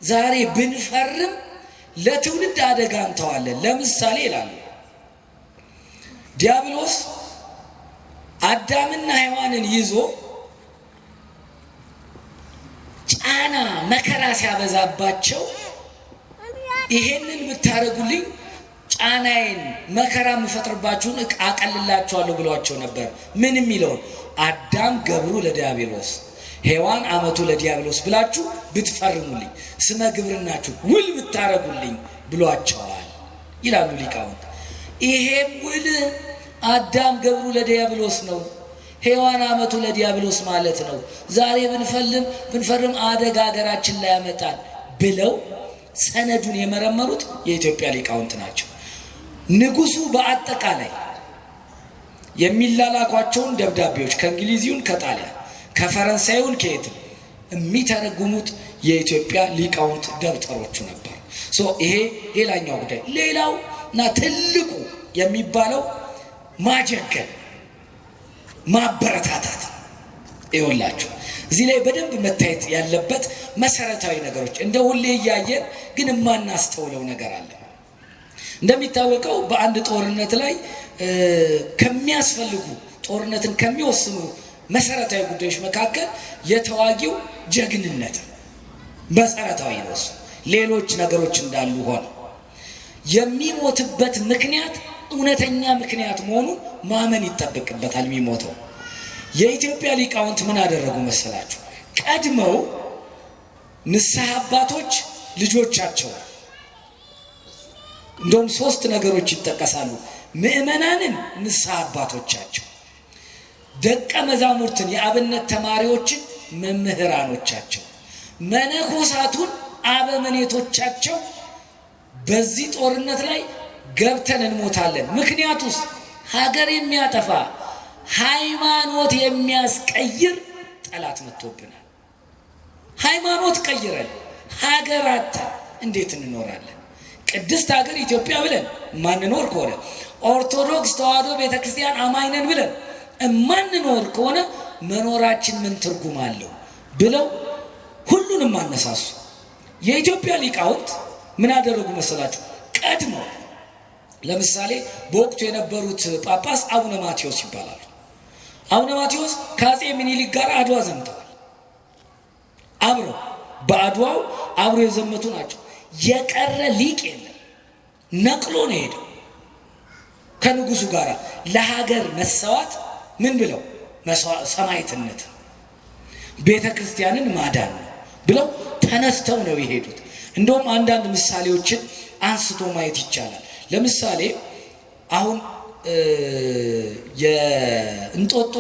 ዛሬ ብንፈርም ለትውልድ አደጋ እንተዋለን። ለምሳሌ ይላሉ ዲያብሎስ አዳምና ሔዋንን ይዞ ጫና መከራ ሲያበዛባቸው ይሄንን ብታረጉልኝ ጫናዬን መከራ የምፈጥርባችሁን አቀልላችኋለሁ ብሏቸው ነበር። ምን የሚለው አዳም ገብሩ ለዲያብሎስ ሔዋን አመቱ ለዲያብሎስ ብላችሁ ብትፈርሙልኝ ስመ ግብርናችሁ ውል ብታረጉልኝ ብሏቸዋል ይላሉ ሊቃውንት። ይሄም ውል አዳም ገብሩ ለዲያብሎስ ነው፣ ሔዋን አመቱ ለዲያብሎስ ማለት ነው። ዛሬ ብንፈርም አደጋ ሀገራችን ላይ ያመጣል ብለው ሰነዱን የመረመሩት የኢትዮጵያ ሊቃውንት ናቸው። ንጉሱ በአጠቃላይ የሚላላኳቸውን ደብዳቤዎች ከእንግሊዝዩን ከጣሊያን ከፈረንሳዩን ከየትም የሚተረጉሙት የኢትዮጵያ ሊቃውንት ደብተሮቹ ነበሩ። ይሄ ሌላኛው ጉዳይ። ሌላውና ትልቁ የሚባለው ማጀገን ማበረታታት ይወላችሁ። እዚህ ላይ በደንብ መታየት ያለበት መሰረታዊ ነገሮች እንደ ሁሌ እያየን ግን የማናስተውለው ነገር አለ። እንደሚታወቀው በአንድ ጦርነት ላይ ከሚያስፈልጉ ጦርነትን ከሚወስኑ መሰረታዊ ጉዳዮች መካከል የተዋጊው ጀግንነት መሰረታዊ ነው። ሌሎች ነገሮች እንዳሉ ሆነው የሚሞትበት ምክንያት እውነተኛ ምክንያት መሆኑን ማመን ይጠበቅበታል። የሚሞተው የኢትዮጵያ ሊቃውንት ምን አደረጉ መሰላችሁ? ቀድመው ንስሐ አባቶች ልጆቻቸው እንደውም 3 ነገሮች ይጠቀሳሉ። ምእመናንን ንስሐ አባቶቻቸው፣ ደቀ መዛሙርትን የአብነት ተማሪዎችን መምህራኖቻቸው፣ መነኮሳቱን አበምኔቶቻቸው በዚህ ጦርነት ላይ ገብተን እንሞታለን። ምክንያቱስ ሀገር የሚያጠፋ ሃይማኖት የሚያስቀይር ጠላት መጥቶብናል። ሃይማኖት ቀይረን ሀገር አጥተን እንዴት እንኖራለን? ቅድስት ሀገር ኢትዮጵያ ብለን ማንኖር ከሆነ ኦርቶዶክስ ተዋሕዶ ቤተክርስቲያን አማኝ ነን ብለን እማንኖር ከሆነ መኖራችን ምን ትርጉም አለው ብለው ሁሉንም አነሳሱ። የኢትዮጵያ ሊቃውንት ምን አደረጉ መሰላችሁ? ቀድመው ለምሳሌ በወቅቱ የነበሩት ጳጳስ አቡነ ማቴዎስ ይባላሉ። አቡነ ማቴዎስ ከአፄ ምኒልክ ጋር አድዋ ዘምተዋል። በአድዋው አብሮ የዘመቱ ናቸው። የቀረ ሊቅ የለም፣ ነቅሎ ነው ሄደው ከንጉሱ ጋር ለሀገር መሰዋት ምን ብለው ሰማዕትነት ቤተ ክርስቲያንን ማዳን ነው ብለው ተነስተው ነው የሄዱት። እንደውም አንዳንድ ምሳሌዎችን አንስቶ ማየት ይቻላል። ለምሳሌ አሁን የእንጦጦ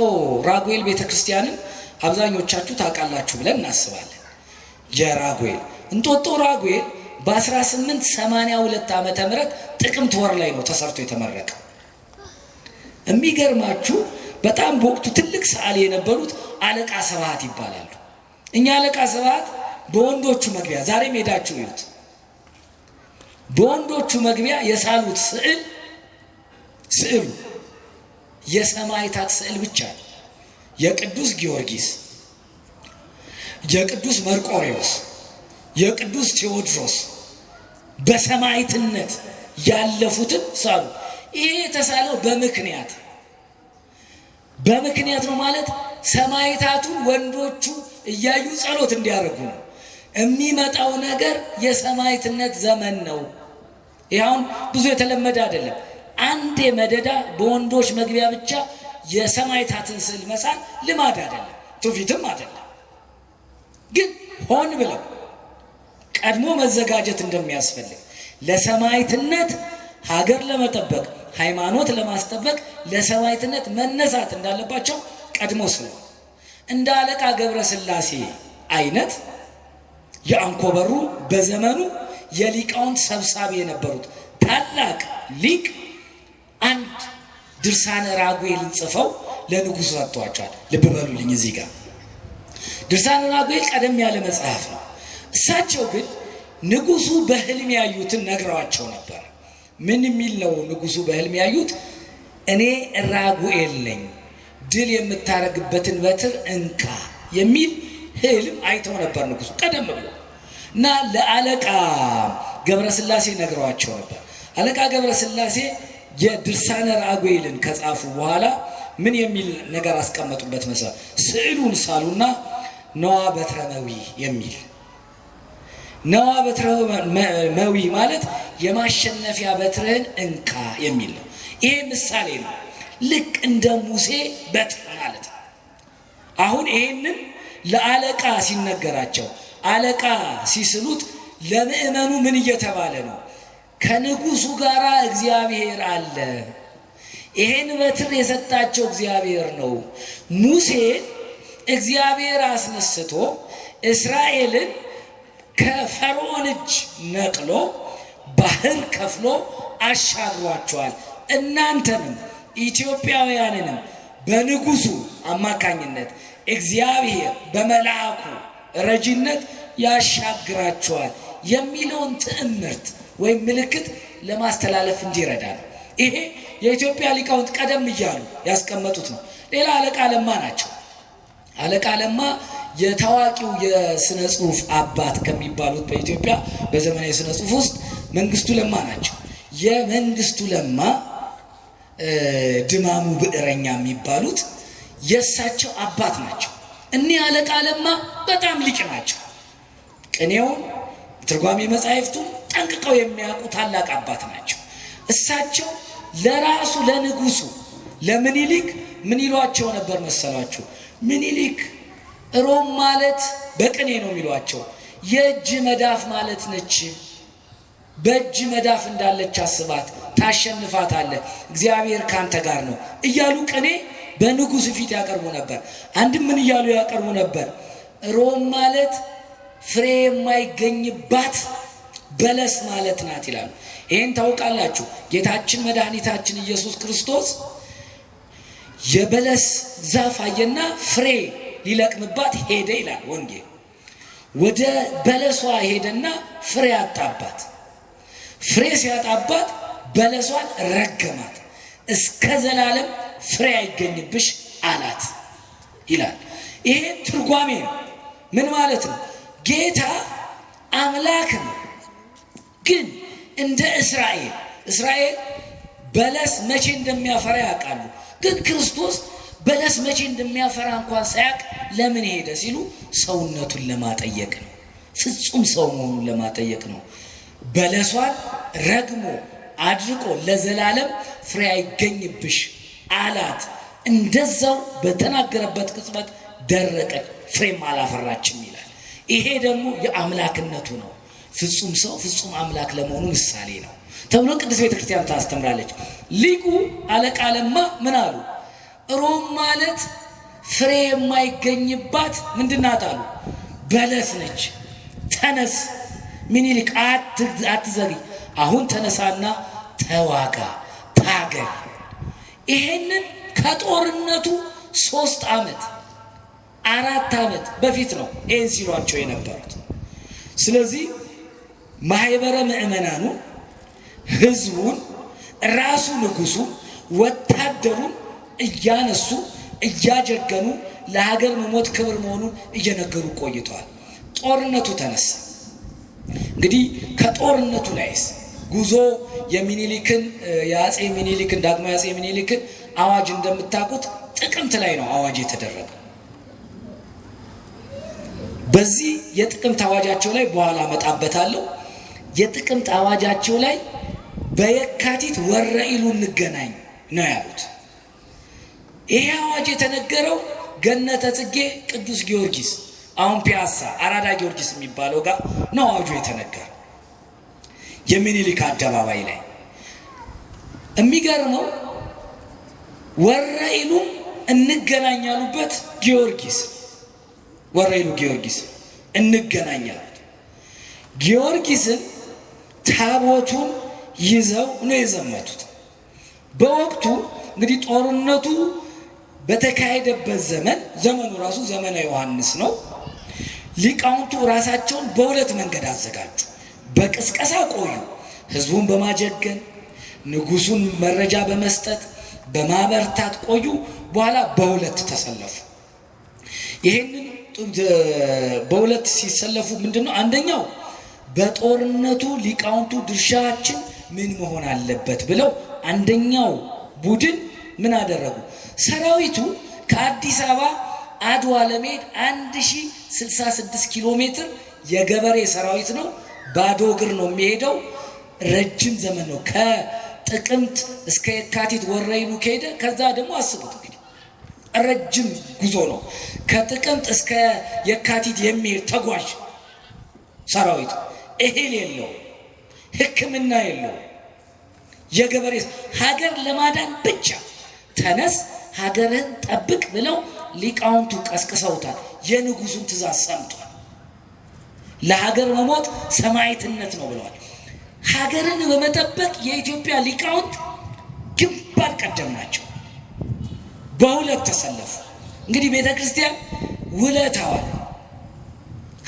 ራጉኤል ቤተክርስቲያንን አብዛኞቻችሁ ታውቃላችሁ ብለን እናስባለን። የራጉኤል እንጦጦ ራጉኤል በ1882 ዓመተ ምህረት ጥቅምት ወር ላይ ነው ተሰርቶ የተመረቀው። የሚገርማችሁ በጣም በወቅቱ ትልቅ ሰዓሊ የነበሩት አለቃ ስብሐት ይባላሉ። እኛ አለቃ ስብሐት በወንዶቹ መግቢያ ዛሬ ሄዳችሁ ይዩት። በወንዶቹ መግቢያ የሳሉት ስዕሉ የሰማዕታት ስዕል ብቻ ነው። የቅዱስ ጊዮርጊስ፣ የቅዱስ መርቆሬዎስ፣ የቅዱስ ቴዎድሮስ በሰማዕትነት ያለፉትን ሳሉ። ይሄ የተሳለው በምክንያት ነው ማለት ሰማዕታቱን ወንዶቹ እያዩ ጸሎት እንዲያደርጉ ነው። የሚመጣው ነገር የሰማዕትነት ዘመን ነው። ይሄውን ብዙ የተለመደ አይደለም። አንድ መደዳ በወንዶች መግቢያ ብቻ የሰማዕታትን ስዕል መሳል ልማድ አይደለም፣ ትውፊትም አይደለም። ግን ሆን ብለው ቀድሞ መዘጋጀት እንደሚያስፈልግ ለሰማዕትነት ሀገር ለመጠበቅ ሃይማኖት ለማስጠበቅ ለሰማዕትነት መነሳት እንዳለባቸው ቀድሞ ስለ እንደ አለቃ ገብረ ሥላሴ አይነት የአንኮበሩ በዘመኑ የሊቃውንት ሰብሳቢ የነበሩት ታላቅ ሊቅ አንድ ድርሳነ ራጉኤልን ጽፈው ለንጉሱ ሰጥቷቸዋል። ልብ በሉልኝ እዚህ ጋር ድርሳነ ራጉኤል ቀደም ያለ መጽሐፍ ነው። እሳቸው ግን ንጉሱ በህልም ያዩትን ነግረዋቸው ነበር። ምን የሚል ነው ንጉሱ በህልም ያዩት? እኔ ራጉኤል ነኝ፣ ድል የምታረግበትን በትር እንካ የሚል ህልም አይተው ነበር ንጉሱ ቀደም ብሎ እና ለአለቃ ገብረ ሥላሴ ነግረዋቸው ነበር። አለቃ ገብረ ሥላሴ የድርሳነ ራጉኤልን ከጻፉ በኋላ ምን የሚል ነገር አስቀመጡበት መሰለ? ስዕሉን ሳሉና ነዋ በትረ መዊ የሚል ነዋ በትረ መዊ ማለት የማሸነፊያ በትርህን እንካ የሚል ነው። ይሄ ምሳሌ ነው። ልክ እንደ ሙሴ በትር ማለት ነው። አሁን ይሄንን ለአለቃ ሲነገራቸው አለቃ ሲስሉት ለምእመኑ ምን እየተባለ ነው? ከንጉሱ ጋር እግዚአብሔር አለ። ይሄን በትር የሰጣቸው እግዚአብሔር ነው። ሙሴ እግዚአብሔር አስነስቶ እስራኤልን ከፈርዖን እጅ ነቅሎ ባህር ከፍሎ አሻግሯቸዋል። እናንተንም ኢትዮጵያውያንንም በንጉሱ አማካኝነት እግዚአብሔር በመልአኩ ረጂነት ያሻግራቸዋል የሚለውን ትዕምርት ወይም ምልክት ለማስተላለፍ እንዲረዳ ነው። ይሄ የኢትዮጵያ ሊቃውንት ቀደም እያሉ ያስቀመጡት ነው። ሌላ አለቃ ለማ ናቸው። አለቃ ለማ የታዋቂው የስነ ጽሁፍ አባት ከሚባሉት በኢትዮጵያ በዘመናዊ ስነ ጽሁፍ ውስጥ መንግስቱ ለማ ናቸው። የመንግስቱ ለማ ድማሙ ብዕረኛ የሚባሉት የእሳቸው አባት ናቸው። እኒህ አለቃ ለማ በጣም ሊቅ ናቸው። ቅኔውን ትርጓሜ መጻሕፍቱን ጠንቅቀው የሚያውቁ ታላቅ አባት ናቸው። እሳቸው ለራሱ ለንጉሱ ለምኒልክ ምን ይሏቸው ነበር መሰላችሁ? ምኒልክ ሮም ማለት በቅኔ ነው የሚሏቸው የእጅ መዳፍ ማለት ነች። በእጅ መዳፍ እንዳለች አስባት፣ ታሸንፋታለህ፣ እግዚአብሔር ካንተ ጋር ነው እያሉ ቅኔ በንጉሱ ፊት ያቀርቡ ነበር። አንድም ምን እያሉ ያቀርቡ ነበር? ሮም ማለት ፍሬ የማይገኝባት በለስ ማለት ናት ይላሉ። ይሄን ታውቃላችሁ። ጌታችን መድኃኒታችን ኢየሱስ ክርስቶስ የበለስ ዛፍ አየና ፍሬ ሊለቅምባት ሄደ ይላል ወንጌል። ወደ በለሷ ሄደና ፍሬ አጣባት። ፍሬ ሲያጣባት በለሷን ረገማት። እስከ ዘላለም ፍሬ አይገኝብሽ አላት ይላል። ይሄ ትርጓሜ ነው። ምን ማለት ነው? ጌታ አምላክ ነው፣ ግን እንደ እስራኤል በለስ መቼ እንደሚያፈራ ያውቃሉ። ግን ክርስቶስ በለስ መቼ እንደሚያፈራ እንኳን ሳያውቅ ለምን ሄደ ሲሉ ሰውነቱን ለማጠየቅ ነው። ፍጹም ሰው መሆኑን ለማጠየቅ ነው። በለሷን ረግሞ አድርቆ ለዘላለም ፍሬ አይገኝብሽ አላት። እንደዛው በተናገረበት ቅጽበት ደረቀች፣ ፍሬም አላፈራችም ይላል። ይሄ ደግሞ የአምላክነቱ ነው። ፍጹም ሰው ፍጹም አምላክ ለመሆኑ ምሳሌ ነው ተብሎ ቅድስት ቤተክርስቲያን ታስተምራለች። ሊቁ አለቃ ለማ ምን አሉ? ሮም ማለት ፍሬ የማይገኝባት ምንድናት አሉ? በለስ ነች። ተነስ ምኒልክ አትዘግይ፣ አሁን ተነሳና ተዋጋ፣ ታገል። ይሄንን ከጦርነቱ 3 ዓመት 4 ዓመት በፊት ነው ይሄን ሲሏቸው የነበሩት። ስለዚህ ማህበረ ምእመናኑ ህዝቡን ራሱ ንጉሱ ወታደሩን እያነሱ እያጀገኑ ለሀገር መሞት ክብር መሆኑን እየነገሩ ቆይተዋል። ጦርነቱ ተነሳ። እንግዲህ ከጦርነቱ ላይስ ጉዞ የሚኒሊክን የአጼ ሚኒሊክን ዳግማዊ አጼ ሚኒሊክን አዋጅ እንደምታውቁት ጥቅምት ላይ ነው አዋጅ የተደረገው። በዚህ የጥቅምት አዋጃቸው ላይ በኋላ መጣበታለሁ። የጥቅምት አዋጃቸው ላይ በየካቲት ወረኢሉ እንገናኝ ነው ያሉት። ይሄ አዋጅ የተነገረው ገነተ ጽጌ ቅዱስ ጊዮርጊስ አሁን ፒያሳ አራዳ ጊዮርጊስ የሚባለው ጋር ነው አዋጁ የተነገረው የሚኒሊክ አደባባይ ላይ። የሚገርመው ወረኢሉ እንገናኛሉበት ጊዮርጊስ ወረኢሉ ጊዮርጊስ እንገናኛለን። ጊዮርጊስን ታቦቱን ይዘው ነው የዘመቱት። በወቅቱ እንግዲህ ጦርነቱ በተካሄደበት ዘመኑ ራሱ ዘመነ ዮሐንስ ነው። ሊቃውንቱ ራሳቸውን በሁለት መንገድ አዘጋጁ። በቅስቀሳ ቆዩ፣ ህዝቡን በማጀገን ንጉሱን መረጃ በመስጠት በማበርታት ቆዩ። በኋላ በሁለት ተሰለፉ። ይሄንን በሁለት ሲሰለፉ ምንድነው? አንደኛው በጦርነቱ ሊቃውንቱ ድርሻችን ምን መሆን አለበት ብለው አንደኛው ቡድን ምን አደረጉ? ሰራዊቱ ከአዲስ አበባ አድዋ ለመሄድ 1066 ኪሎ ሜትር የገበሬ ሰራዊት ነው። ባዶ እግር ነው የሚሄደው። ረጅም ዘመን ነው። ከጥቅምት እስከ የካቲት ወረኢሉ ከሄደ ከዛ ደግሞ አስቡት እንግዲህ ረጅም ጉዞ ነው። ከጥቅምት እስከ የካቲት የሚሄድ ተጓዥ ሰራዊት እህል የለው፣ ሕክምና የለው። የገበሬ ሀገር ለማዳን ብቻ ተነስ ሀገርህን ጠብቅ ብለው ሊቃውንቱ ቀስቅሰውታል። የንጉሱን ትእዛዝ ሰምቷል። ለሀገር መሞት ሰማዕትነት ነው ብለዋል። ሀገርን በመጠበቅ የኢትዮጵያ ሊቃውንት ግንባር ቀደም ናቸው። በሁለት ተሰለፉ። እንግዲህ ቤተክርስቲያን ውለታዋል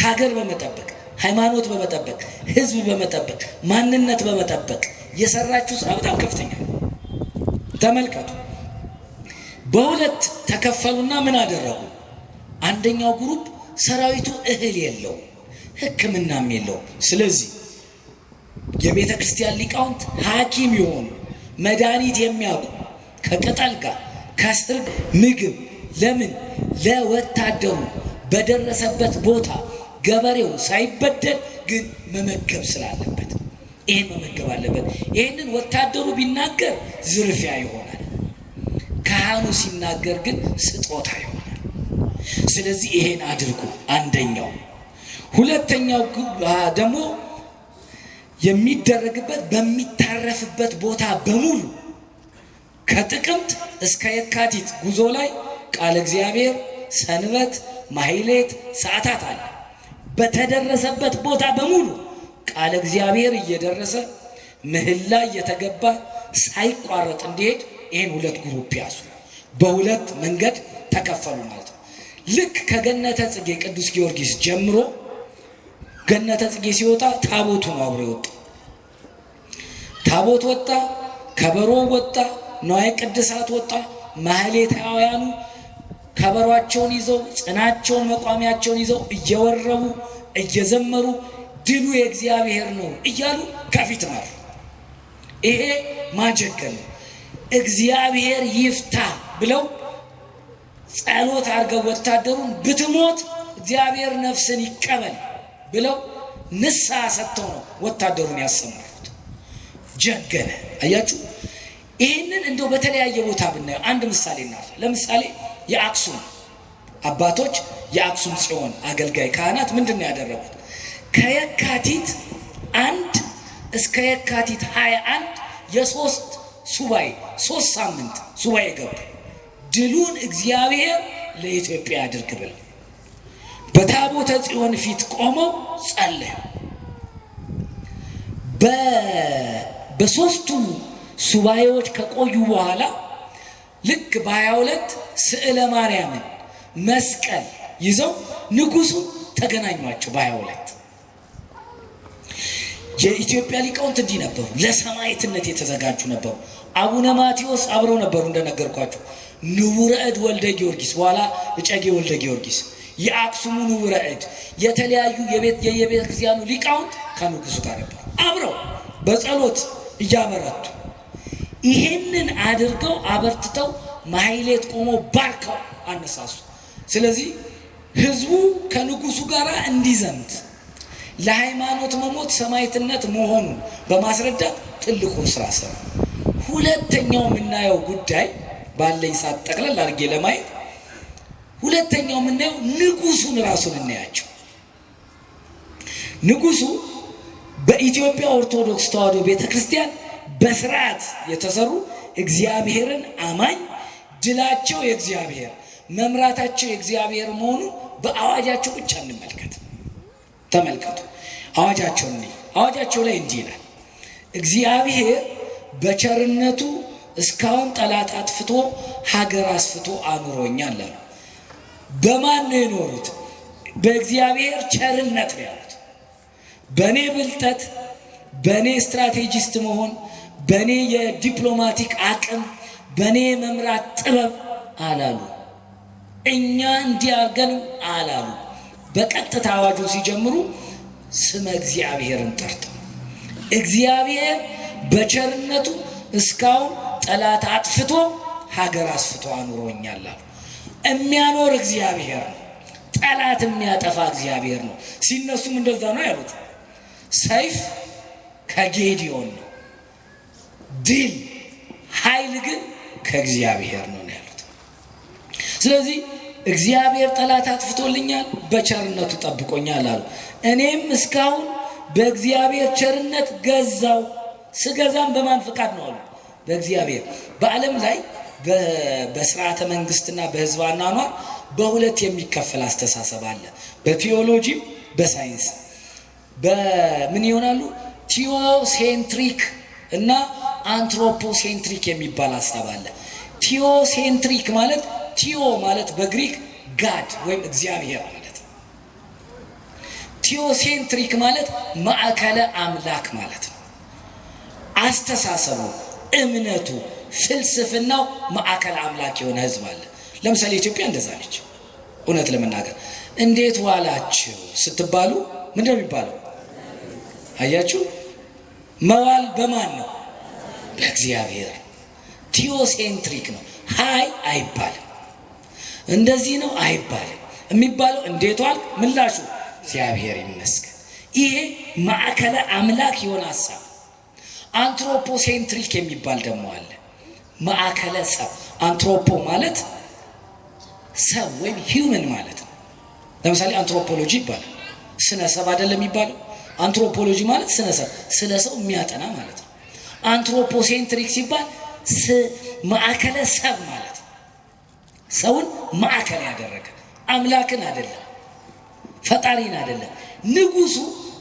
ሀገር በመጠበቅ ሃይማኖት በመጠበቅ ህዝብ በመጠበቅ ማንነት በመጠበቅ የሰራችው ስራ በጣም ከፍተኛ ነው። ተመልከቱ። በሁለት ተከፈሉና ምን አደረጉ? አንደኛው ግሩፕ ሰራዊቱ እህል የለው፣ ሕክምናም የለው። ስለዚህ የቤተ ክርስቲያን ሊቃውንት ሐኪም የሆኑ መድኃኒት የሚያውቁ ከቅጠል ጋር ከስር ምግብ ለምን ለወታደሩ በደረሰበት ቦታ ገበሬው ሳይበደል ግን መመገብ ስላለበት ይሄን መመገብ አለበት። ይሄንን ወታደሩ ቢናገር ዝርፊያ ይሆናል፣ ካህኑ ሲናገር ግን ስጦታ ይሆናል። ስለዚህ ይሄን አድርጉ። አንደኛው። ሁለተኛው ደግሞ የሚደረግበት በሚታረፍበት ቦታ በሙሉ ከጥቅምት እስከ የካቲት ጉዞ ላይ ቃለ እግዚአብሔር፣ ሰንበት፣ ማህሌት፣ ሰዓታት አለ። በተደረሰበት ቦታ በሙሉ ቃለ እግዚአብሔር እየደረሰ ምህላ እየተገባ ሳይቋረጥ እንዲሄድ ይሄን ሁለት ግሩፕ ያዙ። በሁለት መንገድ ተከፈሉ ማለት ነው። ልክ ከገነተ ጽጌ ቅዱስ ጊዮርጊስ ጀምሮ ገነተ ጽጌ ሲወጣ ታቦቱ ነው አብሮ የወጣ። ታቦት ወጣ፣ ከበሮ ወጣ፣ ንዋየ ቅድሳት ወጣ። ማህሌታውያኑ ከበሯቸውን ይዘው ጽናቸውን መቋሚያቸውን ይዘው እየወረቡ እየዘመሩ ድሉ የእግዚአብሔር ነው እያሉ ከፊት መሩ። ይሄ ማጀገል ነው። እግዚአብሔር ይፍታ ብለው ጸሎት አድርገው ወታደሩን ብትሞት እግዚአብሔር ነፍስን ይቀበል ብለው ንስሐ ሰጥተው ነው ወታደሩን ያሰማሩት። ጀገነ። አያችሁ። ይህንን እንደው በተለያየ ቦታ ብናየው አንድ ምሳሌ እናርሳ። ለምሳሌ የአክሱም አባቶች የአክሱም ጽዮን አገልጋይ ካህናት ምንድነው ያደረጉት? ከየካቲት 1 እስከ የካቲት 21 የሶስት ሳምንት ሱባኤ ገቡ። ድሉን እግዚአብሔር ለኢትዮጵያ ያድርግ ብለው በታቦተ ጽዮን ፊት ቆመው ጸለዩ። በሶስቱ ሱባኤዎች ከቆዩ በኋላ ልክ በ22 ስዕለ ማርያምን መስቀል ይዘው ንጉሱ ተገናኟቸው። በ22 የኢትዮጵያ ሊቃውንት እንዲህ ነበሩ፣ ለሰማዕትነት የተዘጋጁ ነበሩ። አቡነ ማቴዎስ አብረው ነበሩ እንደነገርኳቸው። ንቡረ እድ ወልደ ጊዮርጊስ በኋላ እጨጌ ወልደ ጊዮርጊስ የአክሱሙ ንቡረ እድ የተለያዩ የቤተ ክርስቲያኑ ሊቃውንት ከንጉሱ ጋር ነበሩ አብረው በጸሎት እያበረቱ። ይሄንን አድርገው አበርትተው ማህሌት ቆመው ባርከው አነሳሱ። ስለዚህ ህዝቡ ከንጉሱ ጋር እንዲዘምት ለሃይማኖት መሞት ሰማዕትነት መሆኑን በማስረዳት ትልቁን ስራ ሰሩ። ሁለተኛው የምናየው ጉዳይ ባለኝ ሰዓት ጠቅለል አድርጌ ለማየት ሁለተኛው ምንድነው? ንጉሱን ራሱን እናያቸው። ንጉሱ በኢትዮጵያ ኦርቶዶክስ ተዋሕዶ ቤተክርስቲያን በስርዓት የተሰሩ እግዚአብሔርን አማኝ ድላቸው የእግዚአብሔር መምራታቸው የእግዚአብሔር መሆኑን በአዋጃቸው ብቻ እንመልከት። ተመልከቱ አዋጃቸው ላይ እንዲህ ይላል፣ እግዚአብሔር በቸርነቱ እስካሁን ጠላት አጥፍቶ ሀገር አስፍቶ አኑሮኛል አሉ። በማን ነው የኖሩት? በእግዚአብሔር ቸርነት ነው ያሉት። በኔ ብልጠት፣ በኔ ስትራቴጂስት መሆን፣ በኔ የዲፕሎማቲክ አቅም፣ በኔ መምራት ጥበብ አላሉ። እኛ እንዲያርገን አላሉ። በቀጥታ አዋጁ ሲጀምሩ ስመ እግዚአብሔርን ጠርተው እግዚአብሔር በቸርነቱ እስካሁን ጠላት አጥፍቶ ሀገር አስፍቶ አኑሮኛል አሉ። የሚያኖር እግዚአብሔር ነው። ጠላት የሚያጠፋ እግዚአብሔር ነው። ሲነሱም እንደዛ ነው ያሉት። ሰይፍ ከጌዲዮን ነው፣ ድል ኃይል ግን ከእግዚአብሔር ነው ያሉት። ስለዚህ እግዚአብሔር ጠላት አጥፍቶልኛል፣ በቸርነቱ ጠብቆኛል አሉ። እኔም እስካሁን በእግዚአብሔር ቸርነት ገዛው። ስገዛም በማን ፍቃድ ነው አሉ? በእግዚአብሔር። በዓለም ላይ በስርዓተ መንግስትና በህዝብ አኗኗር በሁለት የሚከፈል አስተሳሰብ አለ። በቲዮሎጂም በሳይንስ በምን ይሆናሉ? ቲዮሴንትሪክ እና አንትሮፖሴንትሪክ የሚባል ሐሳብ አለ። ቲዮሴንትሪክ ማለት ቲዮ ማለት በግሪክ ጋድ ወይም እግዚአብሔር ማለት ነው። ቲዮሴንትሪክ ማለት ማዕከለ አምላክ ማለት ነው። አስተሳሰቡ፣ እምነቱ፣ ፍልስፍናው ማዕከለ አምላክ የሆነ ህዝብ አለ። ለምሳሌ ኢትዮጵያ እንደዛ ነች። እውነት ለመናገር እንዴት ዋላችሁ ስትባሉ ምንድነው የሚባለው? አያችሁ፣ መዋል በማን ነው? በእግዚአብሔር። ቲዮሴንትሪክ ነው። ሃይ አይባልም፣ እንደዚህ ነው አይባልም። የሚባለው እንዴት ዋል፣ ምላሹ እግዚአብሔር ይመስገን። ይሄ ማዕከለ አምላክ የሆነ ሐሳብ። አንትሮፖሴንትሪክ የሚባል ደግሞ አለ። ማዕከለ ሰብ። አንትሮፖ ማለት ሰብ ወይም ሂውመን ማለት ነው። ለምሳሌ አንትሮፖሎጂ ይባላል። ስነ ሰብ አይደለም የሚባለው። አንትሮፖሎጂ ማለት ስነ ሰብ፣ ስለ ሰው የሚያጠና ማለት ነው። አንትሮፖሴንትሪክ ሲባል ማዕከለ ሰብ ማለት ነው። ሰውን ማዕከል ያደረገ አምላክን አይደለም፣ ፈጣሪን አይደለም። ንጉሱ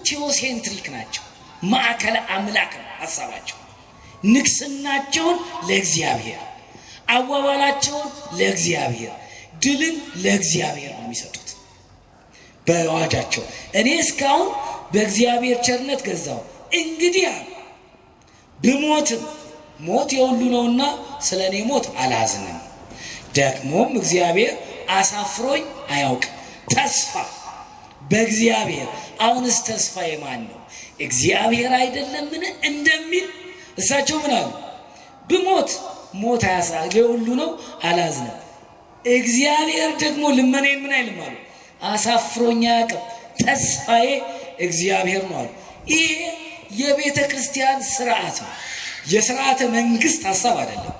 ቲዮሴንትሪክ ናቸው። ማዕከለ አምላክ ነው ሐሳባቸው። ንግስናቸውን ለእግዚአብሔር፣ አዋዋላቸውን ለእግዚአብሔር፣ ድልን ለእግዚአብሔር ነው የሚሰጡት በአዋጃቸው። እኔ እስካሁን በእግዚአብሔር ቸርነት ገዛው፣ እንግዲህ ብሞትም ሞት የሁሉ ነውና ስለኔ ሞት አላዝንም። ደግሞም እግዚአብሔር አሳፍሮኝ አያውቅም። ተስፋ በእግዚአብሔር። አሁንስ ተስፋ የማን ነው? እግዚአብሔር አይደለምን እንደሚል እሳቸው ምን አሉ? ብሞት ሞት የሁሉ ነው አላዝንም። እግዚአብሔር ደግሞ ልመኔን ምን አይልም አሉ? አሳፍሮኝ አያውቅም። ተስፋዬ እግዚአብሔር ነው አሉ። ይሄ የቤተ ክርስቲያን ስርዓት ነው። የስርዓተ መንግስት ሐሳብ አይደለም፣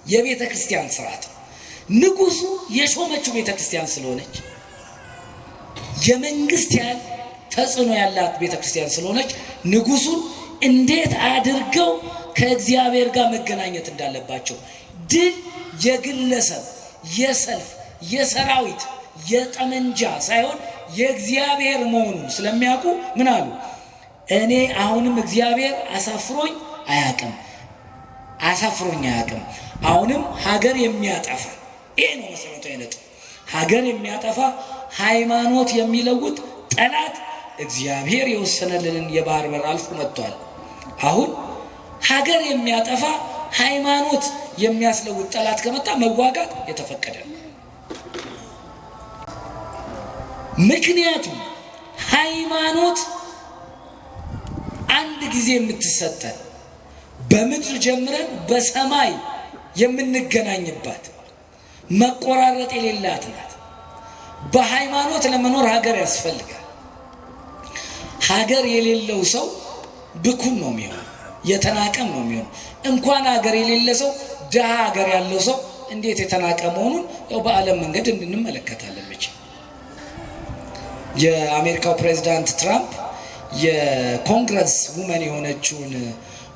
የቤተ ክርስቲያን ስርዓት ነው። ንጉሱ የሾመችው ቤተ ክርስቲያን ስለሆነች፣ የመንግስት ያህል ተጽዕኖ ያላት ቤተ ክርስቲያን ስለሆነች ንጉሱን እንዴት አድርገው ከእግዚአብሔር ጋር መገናኘት እንዳለባቸው፣ ድል የግለሰብ የሰልፍ የሰራዊት የጠመንጃ ሳይሆን የእግዚአብሔር መሆኑን ስለሚያውቁ ምን አሉ? እኔ አሁንም እግዚአብሔር አሳፍሮኝ አያውቅም። አሁንም ሀገር የሚያጠፋ ይሄ ነው መሰረታዊ ነጥብ። ሀገር የሚያጠፋ ሃይማኖት የሚለውጥ ጠላት እግዚአብሔር የወሰነልንን የባህር በር አልፎ መጥቷል። አሁን ሀገር የሚያጠፋ ሃይማኖት የሚያስለውጥ ጠላት ከመጣ መዋጋት የተፈቀደ ነው። ምክንያቱም ሃይማኖት አንድ ጊዜ የምትሰጠን በምድር ጀምረን በሰማይ የምንገናኝባት መቆራረጥ የሌላት ናት። በሃይማኖት ለመኖር ሀገር ያስፈልጋል። ሀገር የሌለው ሰው ብኩን ነው የሚሆነው፣ የተናቀም ነው የሚሆነው። እንኳን ሀገር የሌለ ሰው ድሃ ሀገር ያለው ሰው እንዴት የተናቀ መሆኑን ያው በዓለም መንገድ እንመለከታለን። መቼ የአሜሪካው ፕሬዝዳንት ትራምፕ የኮንግረስ ውመን የሆነችውን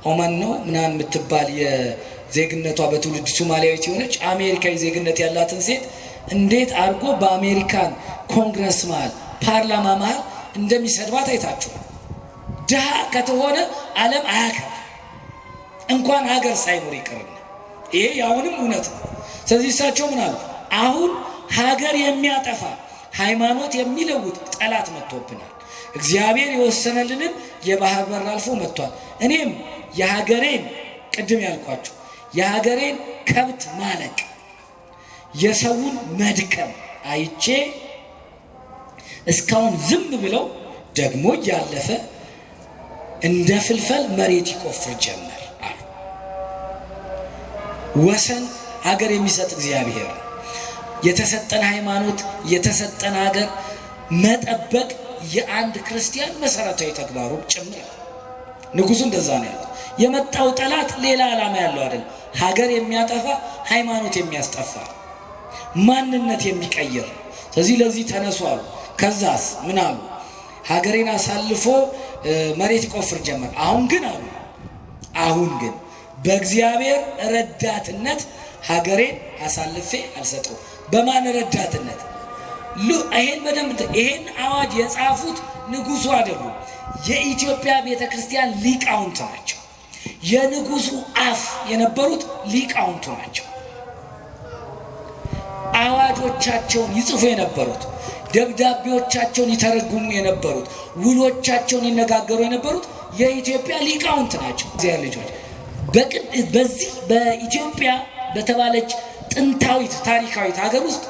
ኦማን ነው ምናምን የምትባል የዜግነቷ በትውልድ ሶማሊያዊት የሆነች አሜሪካዊ ዜግነት ያላትን ሴት እንዴት አድርጎ በአሜሪካን ኮንግረስ መሃል ፓርላማ መሃል እንደሚሰድባት አይታችኋል። ድሃ ከተሆነ ዓለም አያከብር እንኳን ሀገር ሳይኖር ይቀርና ይሄ ያውንም እውነት ነው። ስለዚህ እሳቸው ምን አሉ? አሁን ሀገር የሚያጠፋ ሃይማኖት የሚለውጥ ጠላት መጥቶብናል። እግዚአብሔር የወሰነልንን የባህር በር አልፎ መጥቷል። እኔም የሀገሬን ቅድም ያልኳችሁ የሀገሬን ከብት ማለቅ የሰውን መድከም አይቼ እስካሁን ዝም ብለው ደግሞ ያለፈ እንደ ፍልፈል መሬት ይቆፍር ጀመር አሉ። ወሰን ሀገር የሚሰጥ እግዚአብሔር የተሰጠን ሃይማኖት የተሰጠን ሀገር መጠበቅ የአንድ ክርስቲያን መሰረታዊ ተግባሩ ጭምር። ንጉሱ እንደዛ ነው ያለው። የመጣው ጠላት ሌላ ዓላማ ያለው አይደል፣ ሀገር የሚያጠፋ ሃይማኖት የሚያስጠፋ ማንነት የሚቀይር። ስለዚህ ለዚህ ተነሱ አሉ። ከዛስ ምን አሉ? ሀገሬን አሳልፎ መሬት ይቆፍር ጀመር። አሁን ግን በእግዚአብሔር ረዳትነት ሀገሬን አሳልፌ አልሰጠው። በማን ረዳትነት? ይሄን በደንብ ይሄን አዋጅ የጻፉት ንጉሱ አይደሉም፣ የኢትዮጵያ ቤተክርስቲያን ሊቃውንት ናቸው። የንጉሱ አፍ የነበሩት ሊቃውንቱ ናቸው። አዋጆቻቸውን ይጽፉ የነበሩት፣ ደብዳቤዎቻቸውን ይተረጉሙ የነበሩት፣ ውሎቻቸውን ይነጋገሩ የነበሩት የኢትዮጵያ ሊቃውንት ናቸው። እግዚአብሔር ልጆች በዚህ በኢትዮጵያ በተባለች ጥንታዊት ታሪካዊት ሀገር ውስጥ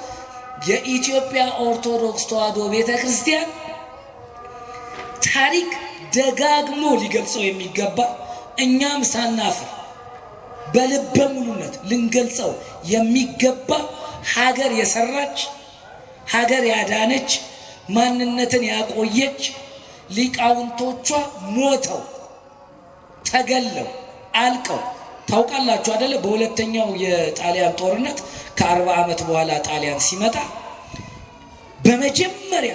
የኢትዮጵያ ኦርቶዶክስ ተዋሕዶ ቤተክርስቲያን ታሪክ ደጋግሞ ሊገልጸው የሚገባ እኛም ሳናፍር በልበ ሙሉነት ልንገልጸው የሚገባ ሀገር የሰራች ሀገር ያዳነች ማንነትን ያቆየች ሊቃውንቶቿ ሞተው ተገለው አልቀው ታውቃላችሁ አይደለ? በሁለተኛው የጣሊያን ጦርነት ከ40 ዓመት በኋላ ጣሊያን ሲመጣ በመጀመሪያ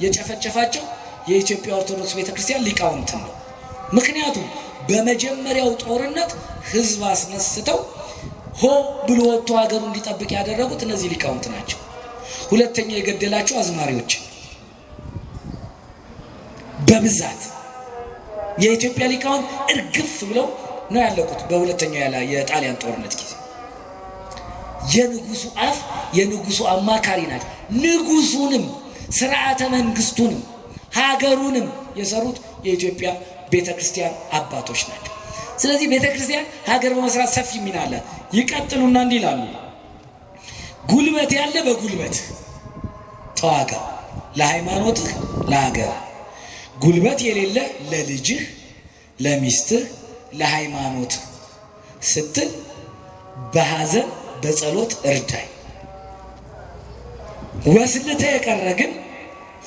የጨፈጨፋቸው የኢትዮጵያ ኦርቶዶክስ ቤተክርስቲያን ሊቃውንት ነው። ምክንያቱም በመጀመሪያው ጦርነት ህዝብ አስነስተው ሆ ብሎ ወጥቶ ሀገሩ እንዲጠብቅ ያደረጉት እነዚህ ሊቃውንት ናቸው። ሁለተኛ የገደላቸው አዝማሪዎች በብዛት የኢትዮጵያ ሊቃውንት እርግፍ ብለው ነው ያለቁት በሁለተኛው የጣሊያን ጦርነት ጊዜ። የንጉሱ አፍ የንጉሱ አማካሪ ናቸው። ንጉሱንም ስርዓተ መንግስቱንም ሀገሩንም የሰሩት የኢትዮጵያ ቤተክርስቲያን አባቶች ናቸው። ስለዚህ ቤተክርስቲያን ሀገር በመስራት ሰፊ ሚና አላት። ይቀጥሉና እንዲህ ይላሉ፣ ጉልበት ያለ በጉልበት ተዋጋ፣ ለሃይማኖትህ ለሀገር። ጉልበት የሌለ ለልጅህ ለሚስትህ ለሃይማኖት ስትል በሐዘን በጸሎት እርዳይ። ወስልተ የቀረ ግን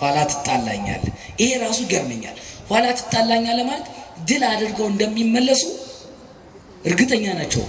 ኋላ ትጣላኛለህ። ይሄ ራሱ ይገርመኛል። ኋላ ትጣላኛለህ ማለት ድል አድርገው እንደሚመለሱ እርግጠኛ ናቸው።